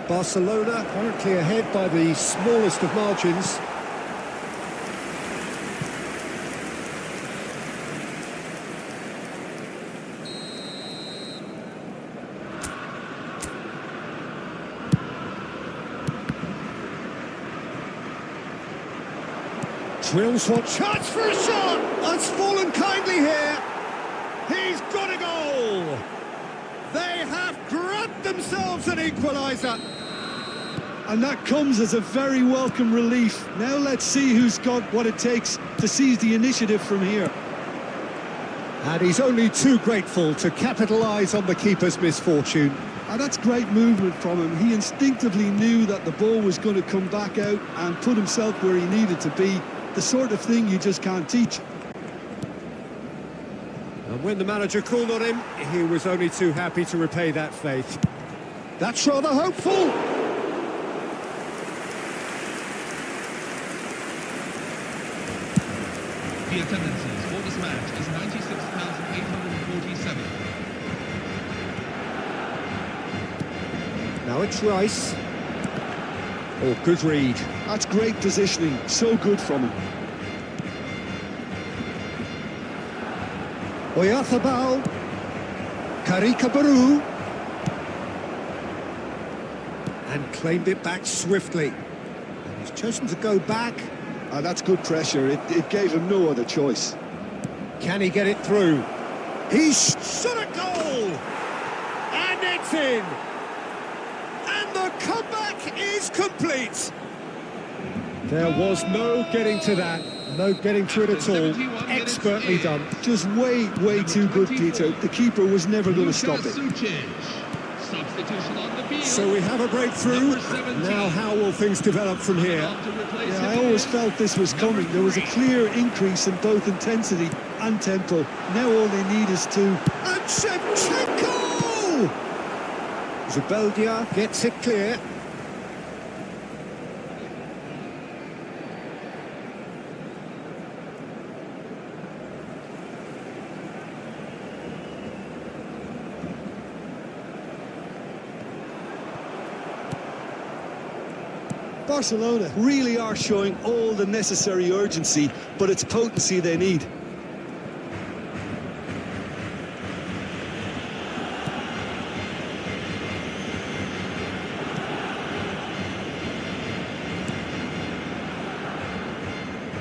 Speaker 1: Barcelona currently ahead by the smallest of margins. Drills one, chance for a shot! That's fallen kindly here. He's got a goal. They have grabbed themselves an equaliser.
Speaker 2: And that comes as a very welcome relief. Now let's see who's got what it takes to seize the initiative from here.
Speaker 1: And he's only too grateful to capitalise on the keeper's misfortune.
Speaker 2: And that's great movement from him. He instinctively knew that the ball was going to come back out and put himself where he needed to be. The sort of thing you just can't teach.
Speaker 1: And when the manager called on him, he was only too happy to repay that faith. That's rather hopeful.
Speaker 3: The attendances for this match is 96,847.
Speaker 1: Now it's Rice. Oh, good read.
Speaker 2: That's great positioning. So good from him.
Speaker 1: Oyarzábal. Karika Baru. And claimed it back swiftly. And he's chosen to go back.
Speaker 2: That's good pressure. It gave him no other choice.
Speaker 1: Can he get it through? He's shot a goal! And it's in! And the comeback is complete! There was no getting to that. No getting to it at all. Expertly done.
Speaker 2: Just way too good, Peter. The keeper was never going to stop it.
Speaker 1: So we have a breakthrough. Now how will things develop from here?
Speaker 2: Yeah, I always felt this was coming. There was a clear increase in both intensity and tempo. Now all they need is to...
Speaker 1: And Shevchenko! Zubeldia gets it clear.
Speaker 2: Barcelona really are showing all the necessary urgency, but it's potency they need.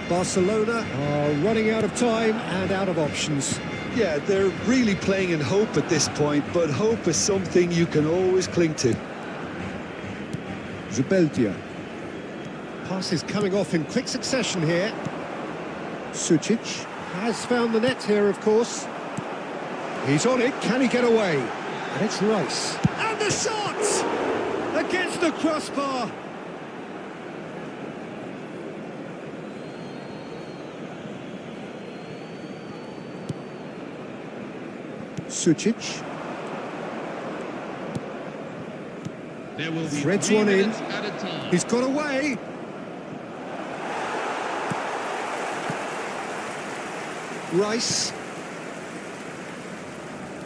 Speaker 1: Barcelona are running out of time and out of options.
Speaker 2: Yeah, they're really playing in hope at this point, but hope is something you can always cling to.
Speaker 1: Zubeldia. Passes coming off in quick succession here. Sucic has found the net here, of course. He's on it. Can he get away? And it's Rice. And the shot! Against the crossbar. Sucic.
Speaker 3: There will be
Speaker 1: Threads
Speaker 3: 3
Speaker 1: one in.
Speaker 3: minutes at a time.
Speaker 1: He's got away. Rice.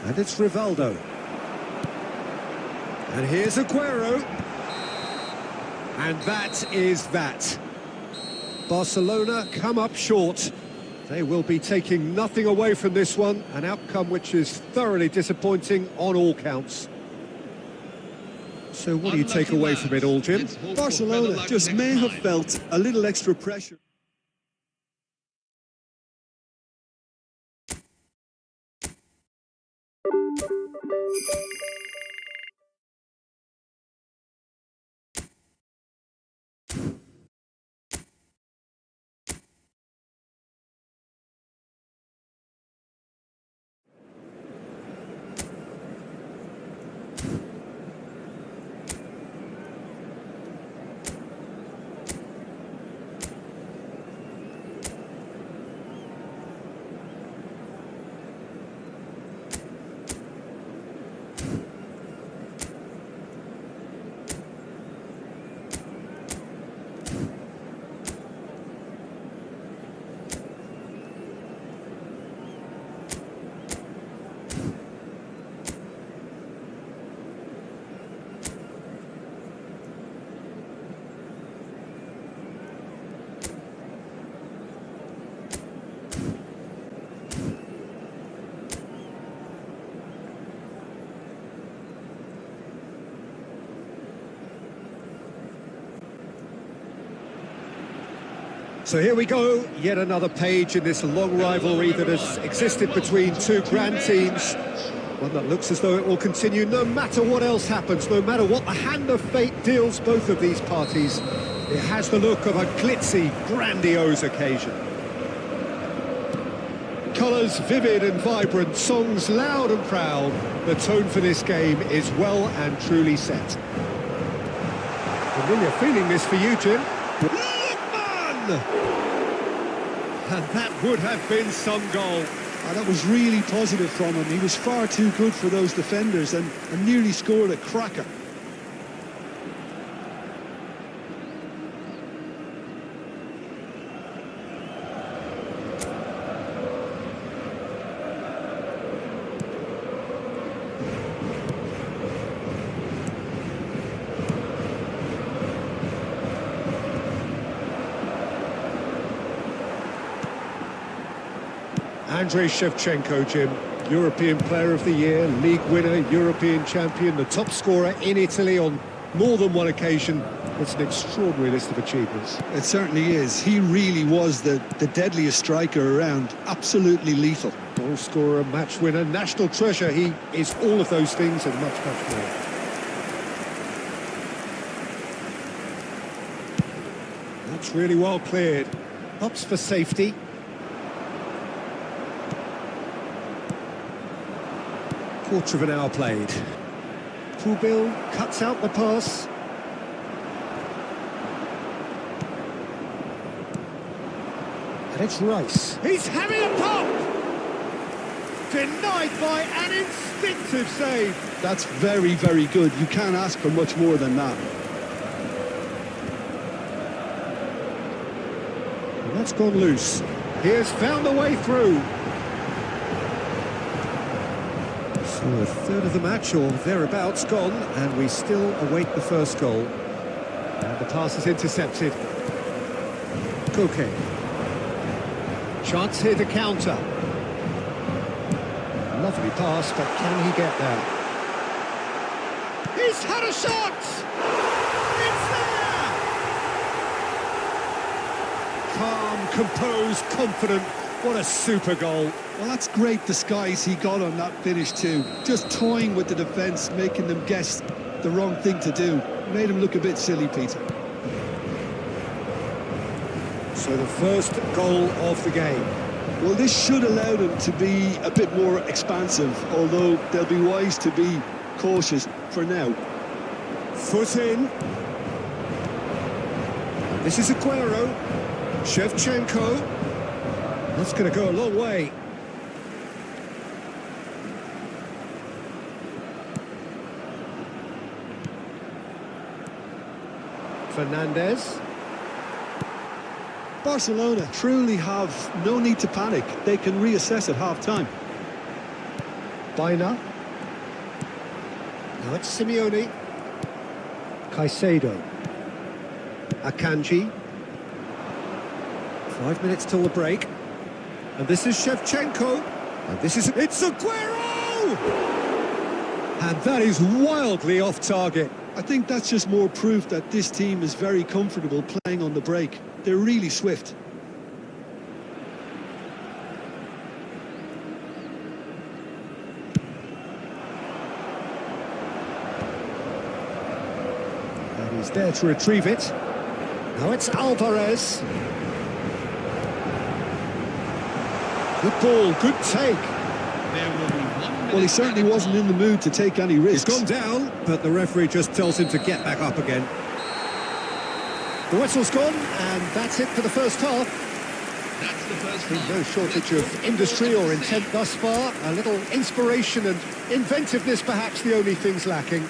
Speaker 1: And it's Rivaldo. And here's Aguero. And that is that. Barcelona come up short. They will be taking nothing away from this one, an outcome which is thoroughly disappointing on all counts. So what do you take away from it all, Jim?
Speaker 2: Barcelona just may have felt a little extra pressure.
Speaker 1: So here we go, yet another page in this long rivalry that has existed between two grand teams. One that looks as though it will continue no matter what else happens, no matter what the hand of fate deals both of these parties. It has the look of a glitzy, grandiose occasion. Colours vivid and vibrant, songs loud and proud. The tone for this game is well and truly set. Familiar feeling this for you, Jim. And that would have been some goal.
Speaker 2: That was really positive from him. He was far too good for those defenders and nearly scored a cracker.
Speaker 1: Andrei Shevchenko, Jim, European Player of the Year, League winner, European champion, the top scorer in Italy on more than one occasion. It's an extraordinary list of achievements.
Speaker 2: It certainly is. He really was the deadliest striker around. Absolutely lethal.
Speaker 1: Goal scorer, match winner, national treasure. He is all of those things and much, much more. That's really well cleared. Opts for safety. Quarter of an hour played. Pubil cuts out the pass. And it's Rice. He's having a pop! Denied by an instinctive save.
Speaker 2: That's very, very good. You can't ask for much more than that.
Speaker 1: And that's gone loose. He has found a way through. So a third of the match or thereabouts gone, and we still await the first goal. And the pass is intercepted. Koke. Chance here to counter. Lovely pass, but can he get there? He's had a shot! It's there! Calm, composed, confident. What a super goal.
Speaker 2: Well, that's great disguise he got on that finish too. Just toying with the defence, making them guess the wrong thing to do. Made him look a bit silly, Peter.
Speaker 1: So the first goal of the game.
Speaker 2: Well, this should allow them to be a bit more expansive, although they'll be wise to be cautious for now.
Speaker 1: Foot in. This is Aguero. Shevchenko. That's going to go a long way. Fernandez.
Speaker 2: Barcelona truly have no need to panic. They can reassess at half-time.
Speaker 1: Baina. Now it's Simeone. Caicedo. Akanji. 5 minutes till the break. And this is Shevchenko. And this is... It's Aguero! And that is wildly off target.
Speaker 2: I think that's just more proof that this team is very comfortable playing on the break. They're really swift.
Speaker 1: And he's there to retrieve it. Now it's Alvarez. Good ball, good take.
Speaker 3: There will be 1 minute.
Speaker 2: Well, he certainly wasn't in the mood to take any
Speaker 1: He's
Speaker 2: risks.
Speaker 1: gone down, but the referee just tells him to get back up again. The whistle's gone, and that's it for the first half.
Speaker 3: That's the first
Speaker 1: Been
Speaker 3: half.
Speaker 1: no shortage of industry or intent thus far. A little inspiration and inventiveness, perhaps the only things lacking.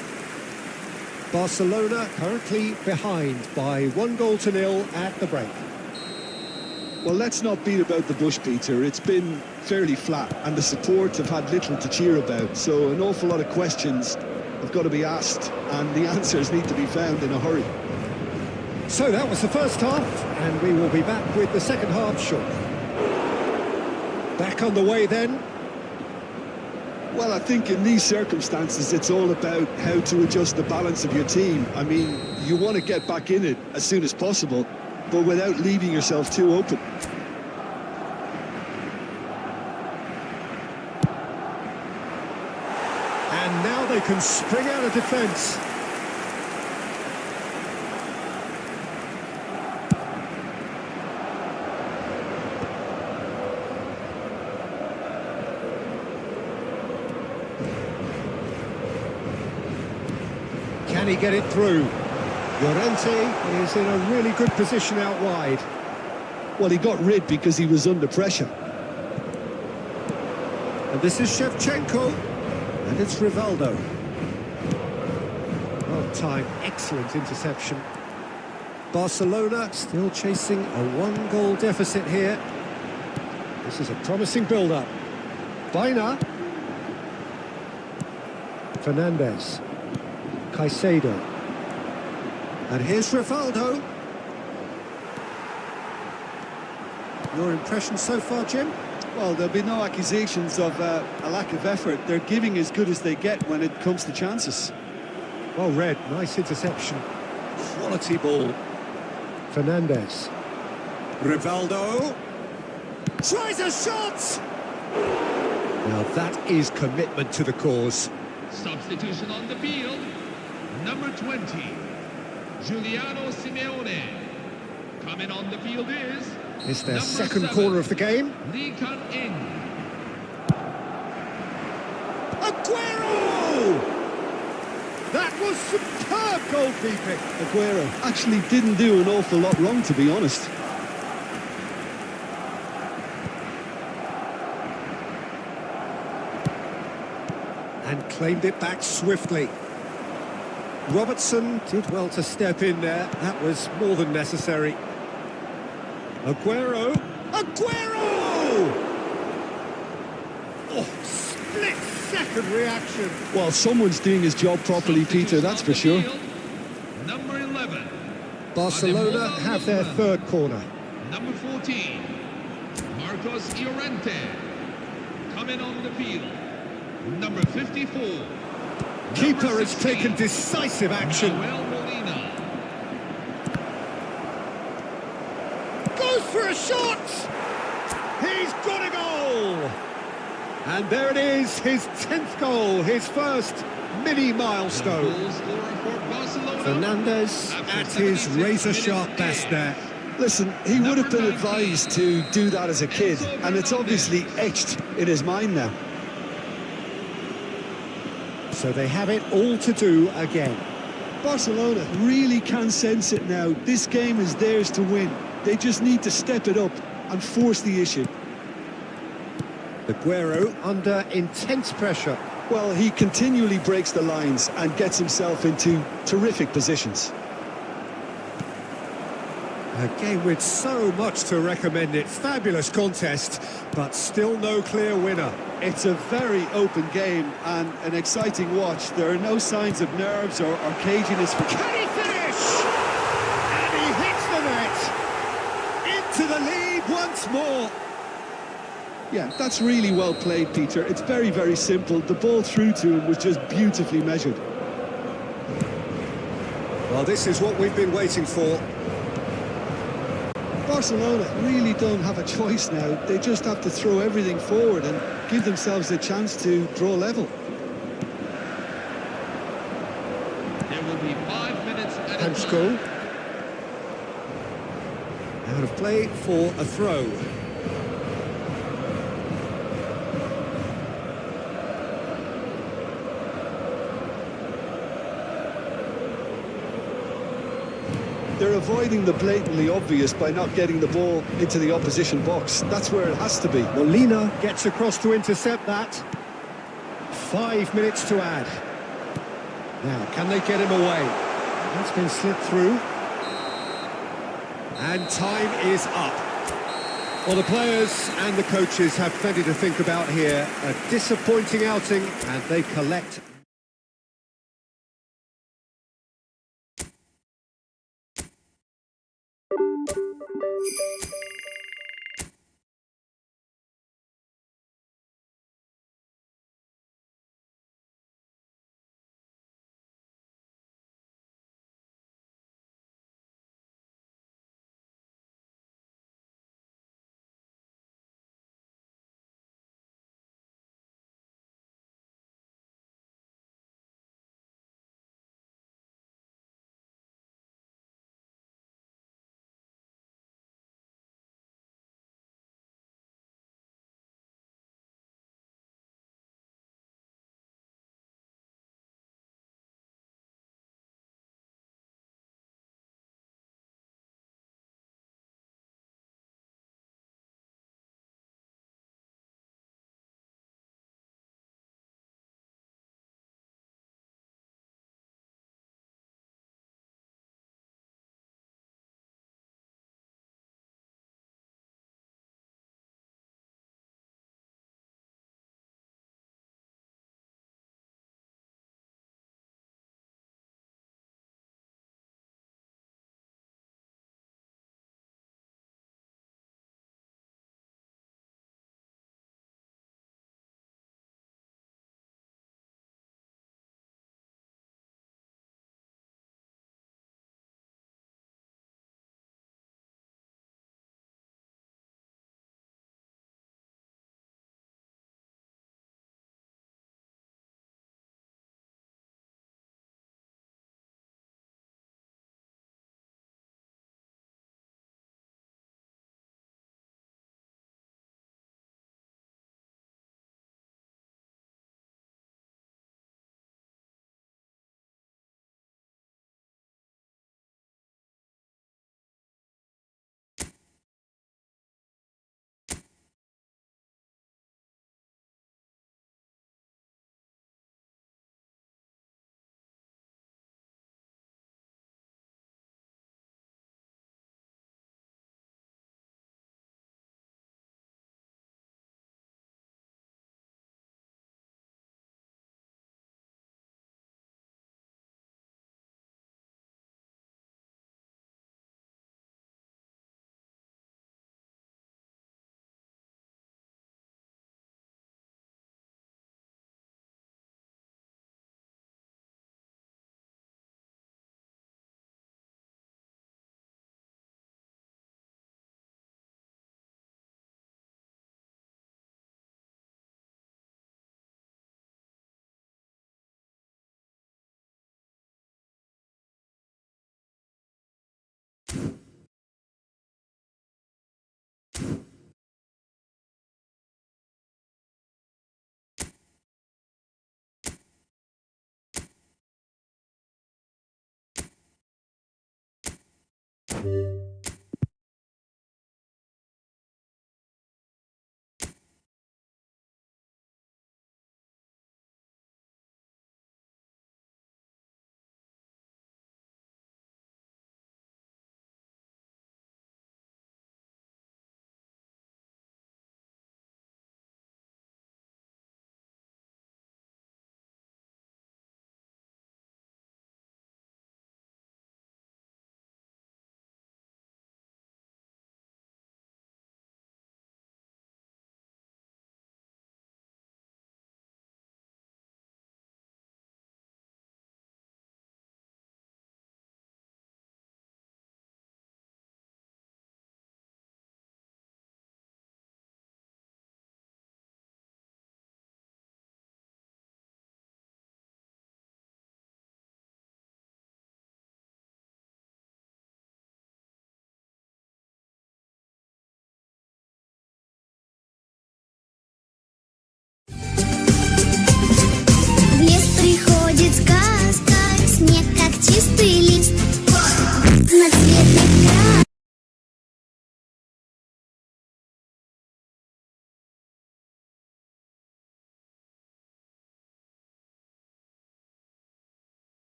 Speaker 1: Barcelona currently behind by 1-0 at the break.
Speaker 2: Well, let's not beat about the bush, Peter. It's been fairly flat, and the support have had little to cheer about. So an awful lot of questions have got to be asked, and the answers need to be found in a hurry.
Speaker 1: So that was the first half, and we will be back with the second half shortly. Back on the way then.
Speaker 2: Well, I think in these circumstances, it's all about how to adjust the balance of your team. I mean, you want to get back in it as soon as possible, but without leaving yourself too open.
Speaker 1: And now they can spring out of defence. Can he get it through? Llorente is in a really good position out wide.
Speaker 2: Well, he got rid because he was under pressure.
Speaker 1: And this is Shevchenko. And it's Rivaldo. Well timed, excellent interception. Barcelona still chasing a 1-goal deficit here. This is a promising build-up. Baina. Fernandez. Caicedo. And here's Rivaldo. Your impression so far, Jim?
Speaker 2: Well, there'll be no accusations of a lack of effort. They're giving as good as they get when it comes to chances.
Speaker 1: Well read, nice interception. Quality ball. Fernandez. Rivaldo. Tries a shot! Now that is commitment to the cause.
Speaker 3: Substitution on the field. Number 20, Giuliano Simeone. Coming on the field is...
Speaker 1: It's their
Speaker 3: number
Speaker 1: second
Speaker 3: 7,
Speaker 1: corner of the game.
Speaker 3: Lee Kun-in.
Speaker 1: Aguero! That was superb goalkeeping.
Speaker 2: Aguero actually didn't do an awful lot wrong, to be honest.
Speaker 1: And claimed it back swiftly. Robertson did well to step in there. That was more than necessary. Aguero. Aguero! Oh, split-second reaction.
Speaker 2: Well, someone's doing his job properly, Peter, that's for sure.
Speaker 3: Number 11.
Speaker 1: Barcelona have their third corner.
Speaker 3: Number 14, Marcos Llorente. Coming on the field. Number 54.
Speaker 1: Keeper
Speaker 3: number
Speaker 1: has
Speaker 3: 16,
Speaker 1: taken decisive action.
Speaker 3: Noel Molina.
Speaker 1: Goes for a shot! He's got a goal! And there it is, his 10th goal, his first mini milestone.
Speaker 3: Goal scorer for Barcelona.
Speaker 1: Fernandez at his razor-sharp best there.
Speaker 2: Listen, he would have been advised to do that as a kid, and it's obviously etched in his mind now.
Speaker 1: So they have it all to do again.
Speaker 2: Barcelona really can sense it now. This game is theirs to win. They just need to step it up and force the issue.
Speaker 1: Aguero under intense pressure.
Speaker 2: Well, he continually breaks the lines and gets himself into terrific positions.
Speaker 1: A game with so much to recommend it. Fabulous contest, but still no clear winner.
Speaker 2: It's a very open game and an exciting watch. There are no signs of nerves or caginess.
Speaker 1: Can he finish? And he hits the net. Into the lead once more.
Speaker 2: Yeah, that's really well played, Peter. It's very, very simple. The ball through to him was just beautifully measured.
Speaker 1: Well, this is what we've been waiting for.
Speaker 2: Barcelona really don't have a choice now. They just have to throw everything forward and give themselves a chance to draw level.
Speaker 3: There will be 5 minutes at a time.
Speaker 1: Hansko. Out of play for a throw.
Speaker 2: They're avoiding the blatantly obvious by not getting the ball into the opposition box. That's where it has to be.
Speaker 1: Molina gets across to intercept that. 5 minutes to add. Now, can they get him away? That's been slipped through. And time is up. Well, the players and the coaches have plenty to think about here. A disappointing outing, and they collect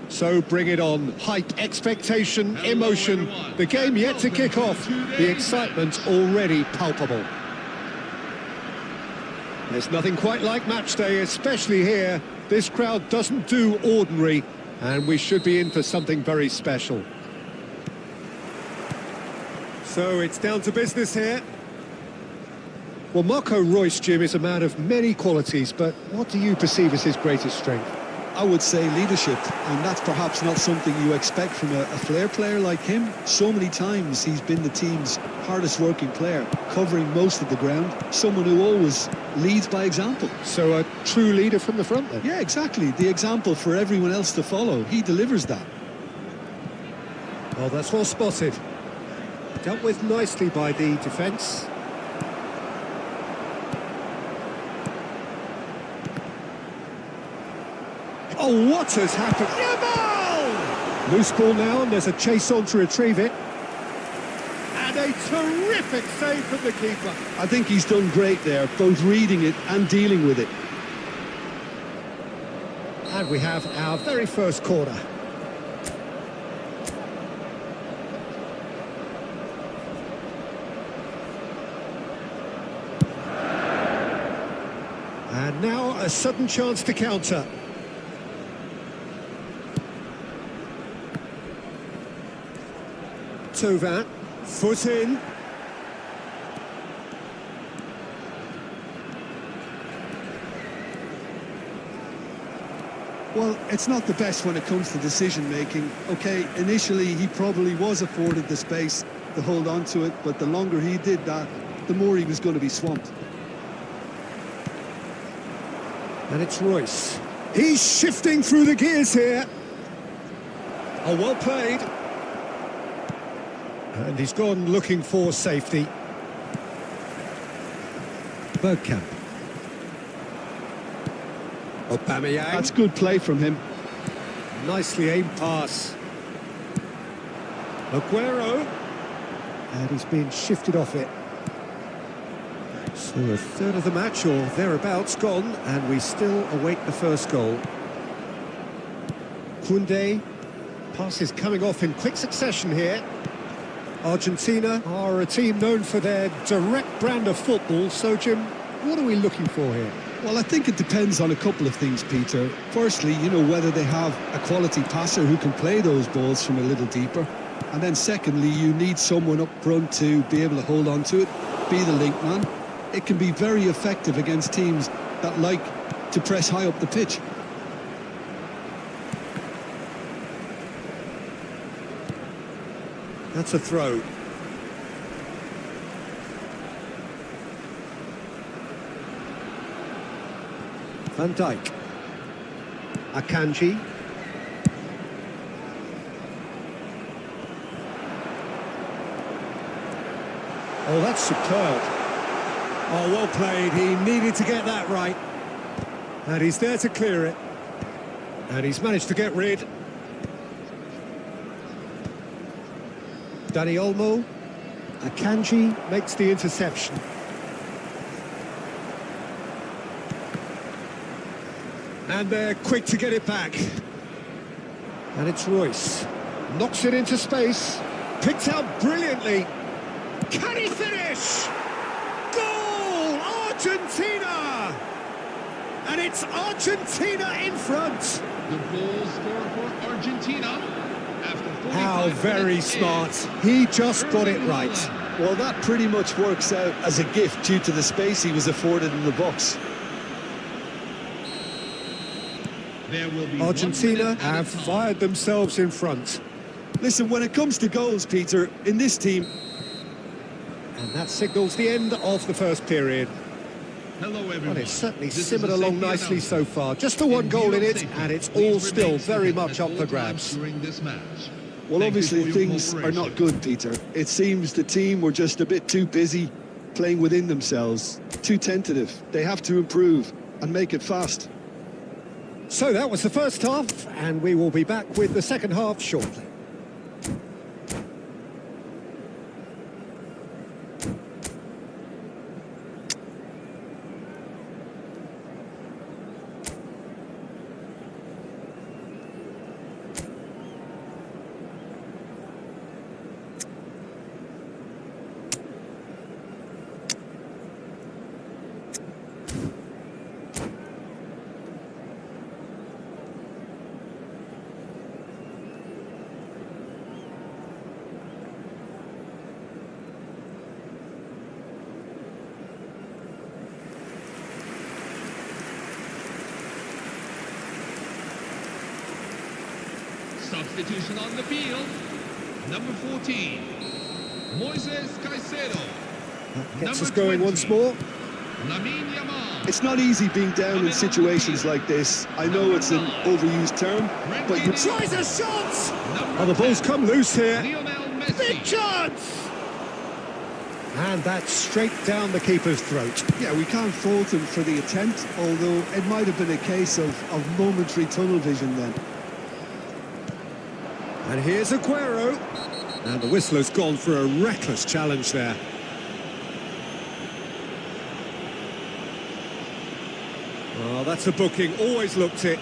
Speaker 1: So bring it on. Hype, expectation, emotion. The game yet to kick off. The excitement already palpable. There's nothing quite like match day, especially here. This crowd doesn't do ordinary, and we should be in for something very special. So it's down to business here. Well, Marco Reus, Jim, is a man of many qualities, but what do you perceive as his greatest strength?
Speaker 2: I would say leadership, and that's perhaps not something you expect from a flair player like him. So many times he's been the team's hardest working player, covering most of the ground, someone who always leads by example.
Speaker 1: So a true leader from the front then?
Speaker 2: Yeah, exactly. The example for everyone else to follow. He delivers that.
Speaker 1: Oh, that's well spotted. Dealt with nicely by the defence. Oh, what has happened? Yeah, ball! Loose ball now, and there's a chase on to retrieve it. And a terrific save from the keeper.
Speaker 2: I think he's done great there, both reading it and dealing with it.
Speaker 1: And we have our very first corner. And now a sudden chance to counter. Tovan, foot in.
Speaker 2: Well, it's not the best when it comes to decision-making. Okay, initially he probably was afforded the space to hold on to it, but the longer he did that, the more he was going to be swamped.
Speaker 1: And it's Reus. He's shifting through the gears here. Oh, well played. And he's gone looking for safety. Bergkamp. Aubameyang.
Speaker 2: That's good play from him.
Speaker 1: Nicely aimed pass. Aguero. And he's been shifted off it. So a third of the match or thereabouts gone, and we still await the first goal. Koundé. Passes coming off in quick succession here. Argentina are a team known for their direct brand of football, so Jim, what are we looking for here?
Speaker 2: Well, I think it depends on a couple of things, Peter. Firstly, you know, whether they have a quality passer who can play those balls from a little deeper. And then secondly, you need someone up front to be able to hold on to it, be the link man. It can be very effective against teams that like to press high up the pitch.
Speaker 1: That's a throw. Van Dijk. Akanji. Oh, that's superb. Oh, well played. He needed to get that right. And he's there to clear it. And he's managed to get rid. Dani Olmo. Akanji makes the interception. And they're quick to get it back. And it's Reus. Knocks it into space. Picked out brilliantly. Can he finish? Goal! Argentina! And it's Argentina in front.
Speaker 3: The goal scorer for Argentina.
Speaker 1: How very smart. He just got it right.
Speaker 2: Well, that pretty much works out as a gift due to the space he was afforded in the box.
Speaker 1: Argentina have fired themselves in front.
Speaker 2: Listen, when it comes to goals, Peter, in this team...
Speaker 1: And that signals the end of the first period.
Speaker 3: Hello, everyone.
Speaker 1: Well, it's certainly simmered along nicely so far. Just the one goal in it, and it's all still very much up for grabs.
Speaker 3: During this match.
Speaker 2: Well, obviously things are not good, Peter. It seems the team were just a bit too busy playing within themselves, too tentative. They have to improve and make it fast.
Speaker 1: So that was the first half, and we will be back with the second half shortly.
Speaker 3: Substitution on the field. Number 14, Moises Caicedo.
Speaker 1: That gets us going once more.
Speaker 3: Lamine Yamal.
Speaker 2: It's not easy being down in situations like this. I know it's an overused term, but you
Speaker 1: Tries a shot!
Speaker 3: Number
Speaker 1: Oh, the ball's
Speaker 3: 10,
Speaker 1: come loose here.
Speaker 3: Lionel Messi.
Speaker 1: Big chance! And that's straight down the keeper's throat.
Speaker 2: Yeah, we can't fault him for the attempt, although it might have been a case of momentary tunnel vision then.
Speaker 1: And here's Aguero. And the whistler's gone for a reckless challenge there. Oh, that's a booking, always looked it.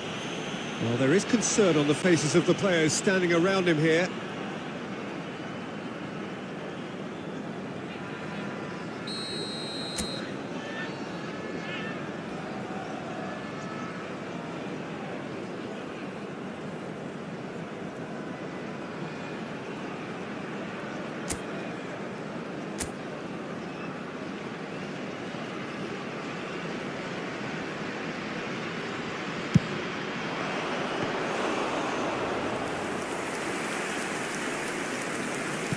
Speaker 1: Well, there is concern on the faces of the players standing around him here.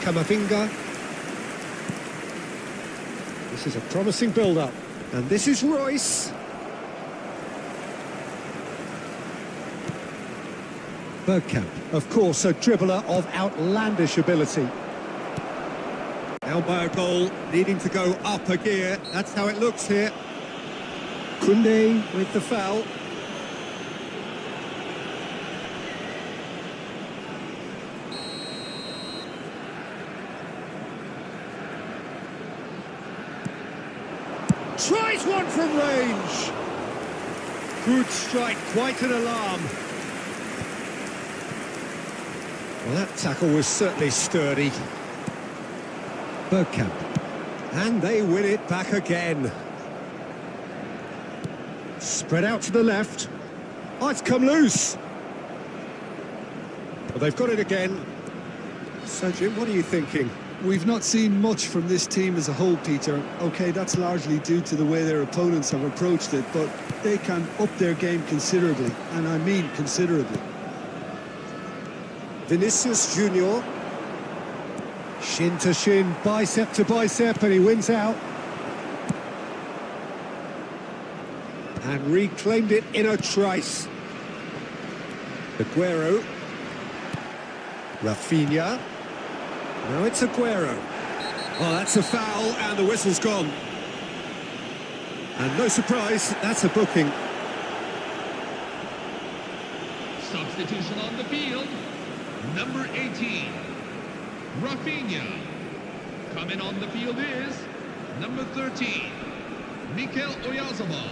Speaker 1: Camavinga. This is a promising build-up. And this is Royce. Bergkamp, of course, a dribbler of outlandish ability. Now by a goal, needing to go up a gear. That's how it looks here. Koundé with the foul. Tries one from range. Good strike, quite an alarm. Well, that tackle was certainly sturdy. Bergkamp. And they win it back again. Spread out to the left. Oh, it's come loose. Well, they've got it again. So, Jim, what are you thinking?
Speaker 2: We've not seen much from this team as a whole, Peter. OK, that's largely due to the way their opponents have approached it, but they can up their game considerably, and I mean considerably.
Speaker 1: Vinicius Junior. Shin to shin, bicep to bicep, and he wins out. And reclaimed it in a trice. Aguero. Rafinha. Now it's Aguero. Oh, that's a foul, and the whistle's gone. And no surprise, that's a booking.
Speaker 3: Substitution on the field. Number 18, Rafinha. Coming on the field is number 13, Mikel Oyarzabal.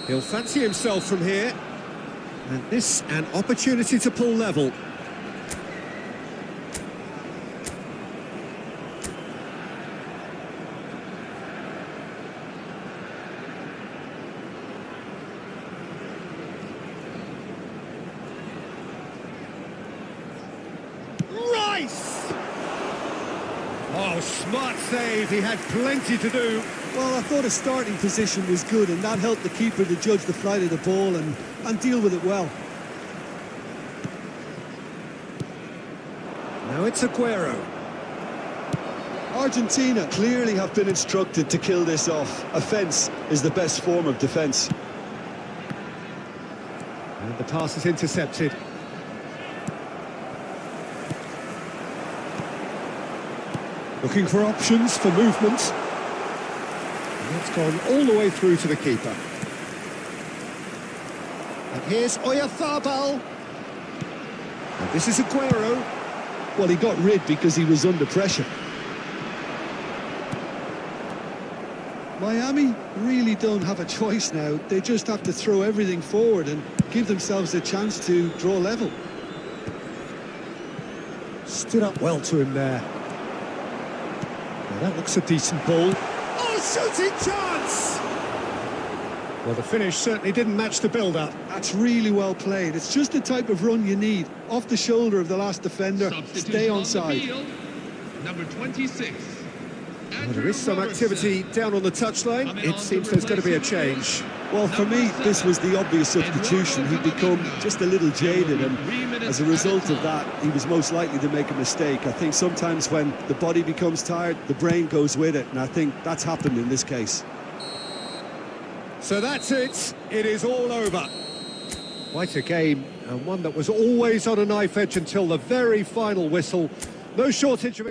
Speaker 1: He'll fancy himself from here. And this, an opportunity to pull level. Oh, smart save. He had plenty to do.
Speaker 2: Well, I thought his starting position was good, and that helped the keeper to judge the flight of the ball and deal with it well.
Speaker 1: Now it's Aguero.
Speaker 2: Argentina clearly have been instructed to kill this off. Offence is the best form of defence.
Speaker 1: And the pass is intercepted. Looking for options for movement. And that's gone all the way through to the keeper. And here's Oyarzabal. And this is Aguero.
Speaker 2: Well, he got rid because he was under pressure. Miami really don't have a choice now. They just have to throw everything forward and give themselves a chance to draw level.
Speaker 1: Stood up well to him there. Now that looks a decent ball. Oh, shooting chance! Well, the finish certainly didn't match the build-up.
Speaker 2: That's really well played. It's just the type of run you need. Off the shoulder of the last defender, stay on side.
Speaker 3: Number 26,
Speaker 1: Well, there is some activity down on the touchline. It seems there's going to be a change.
Speaker 2: Well, for me, this was the obvious substitution. He'd become just a little jaded, and as a result of that, he was most likely to make a mistake. I think sometimes when the body becomes tired, the brain goes with it, and I think that's happened in this case.
Speaker 1: So that's it. It is all over. Quite a game, and one that was always on a knife edge until the very final whistle. No shortage of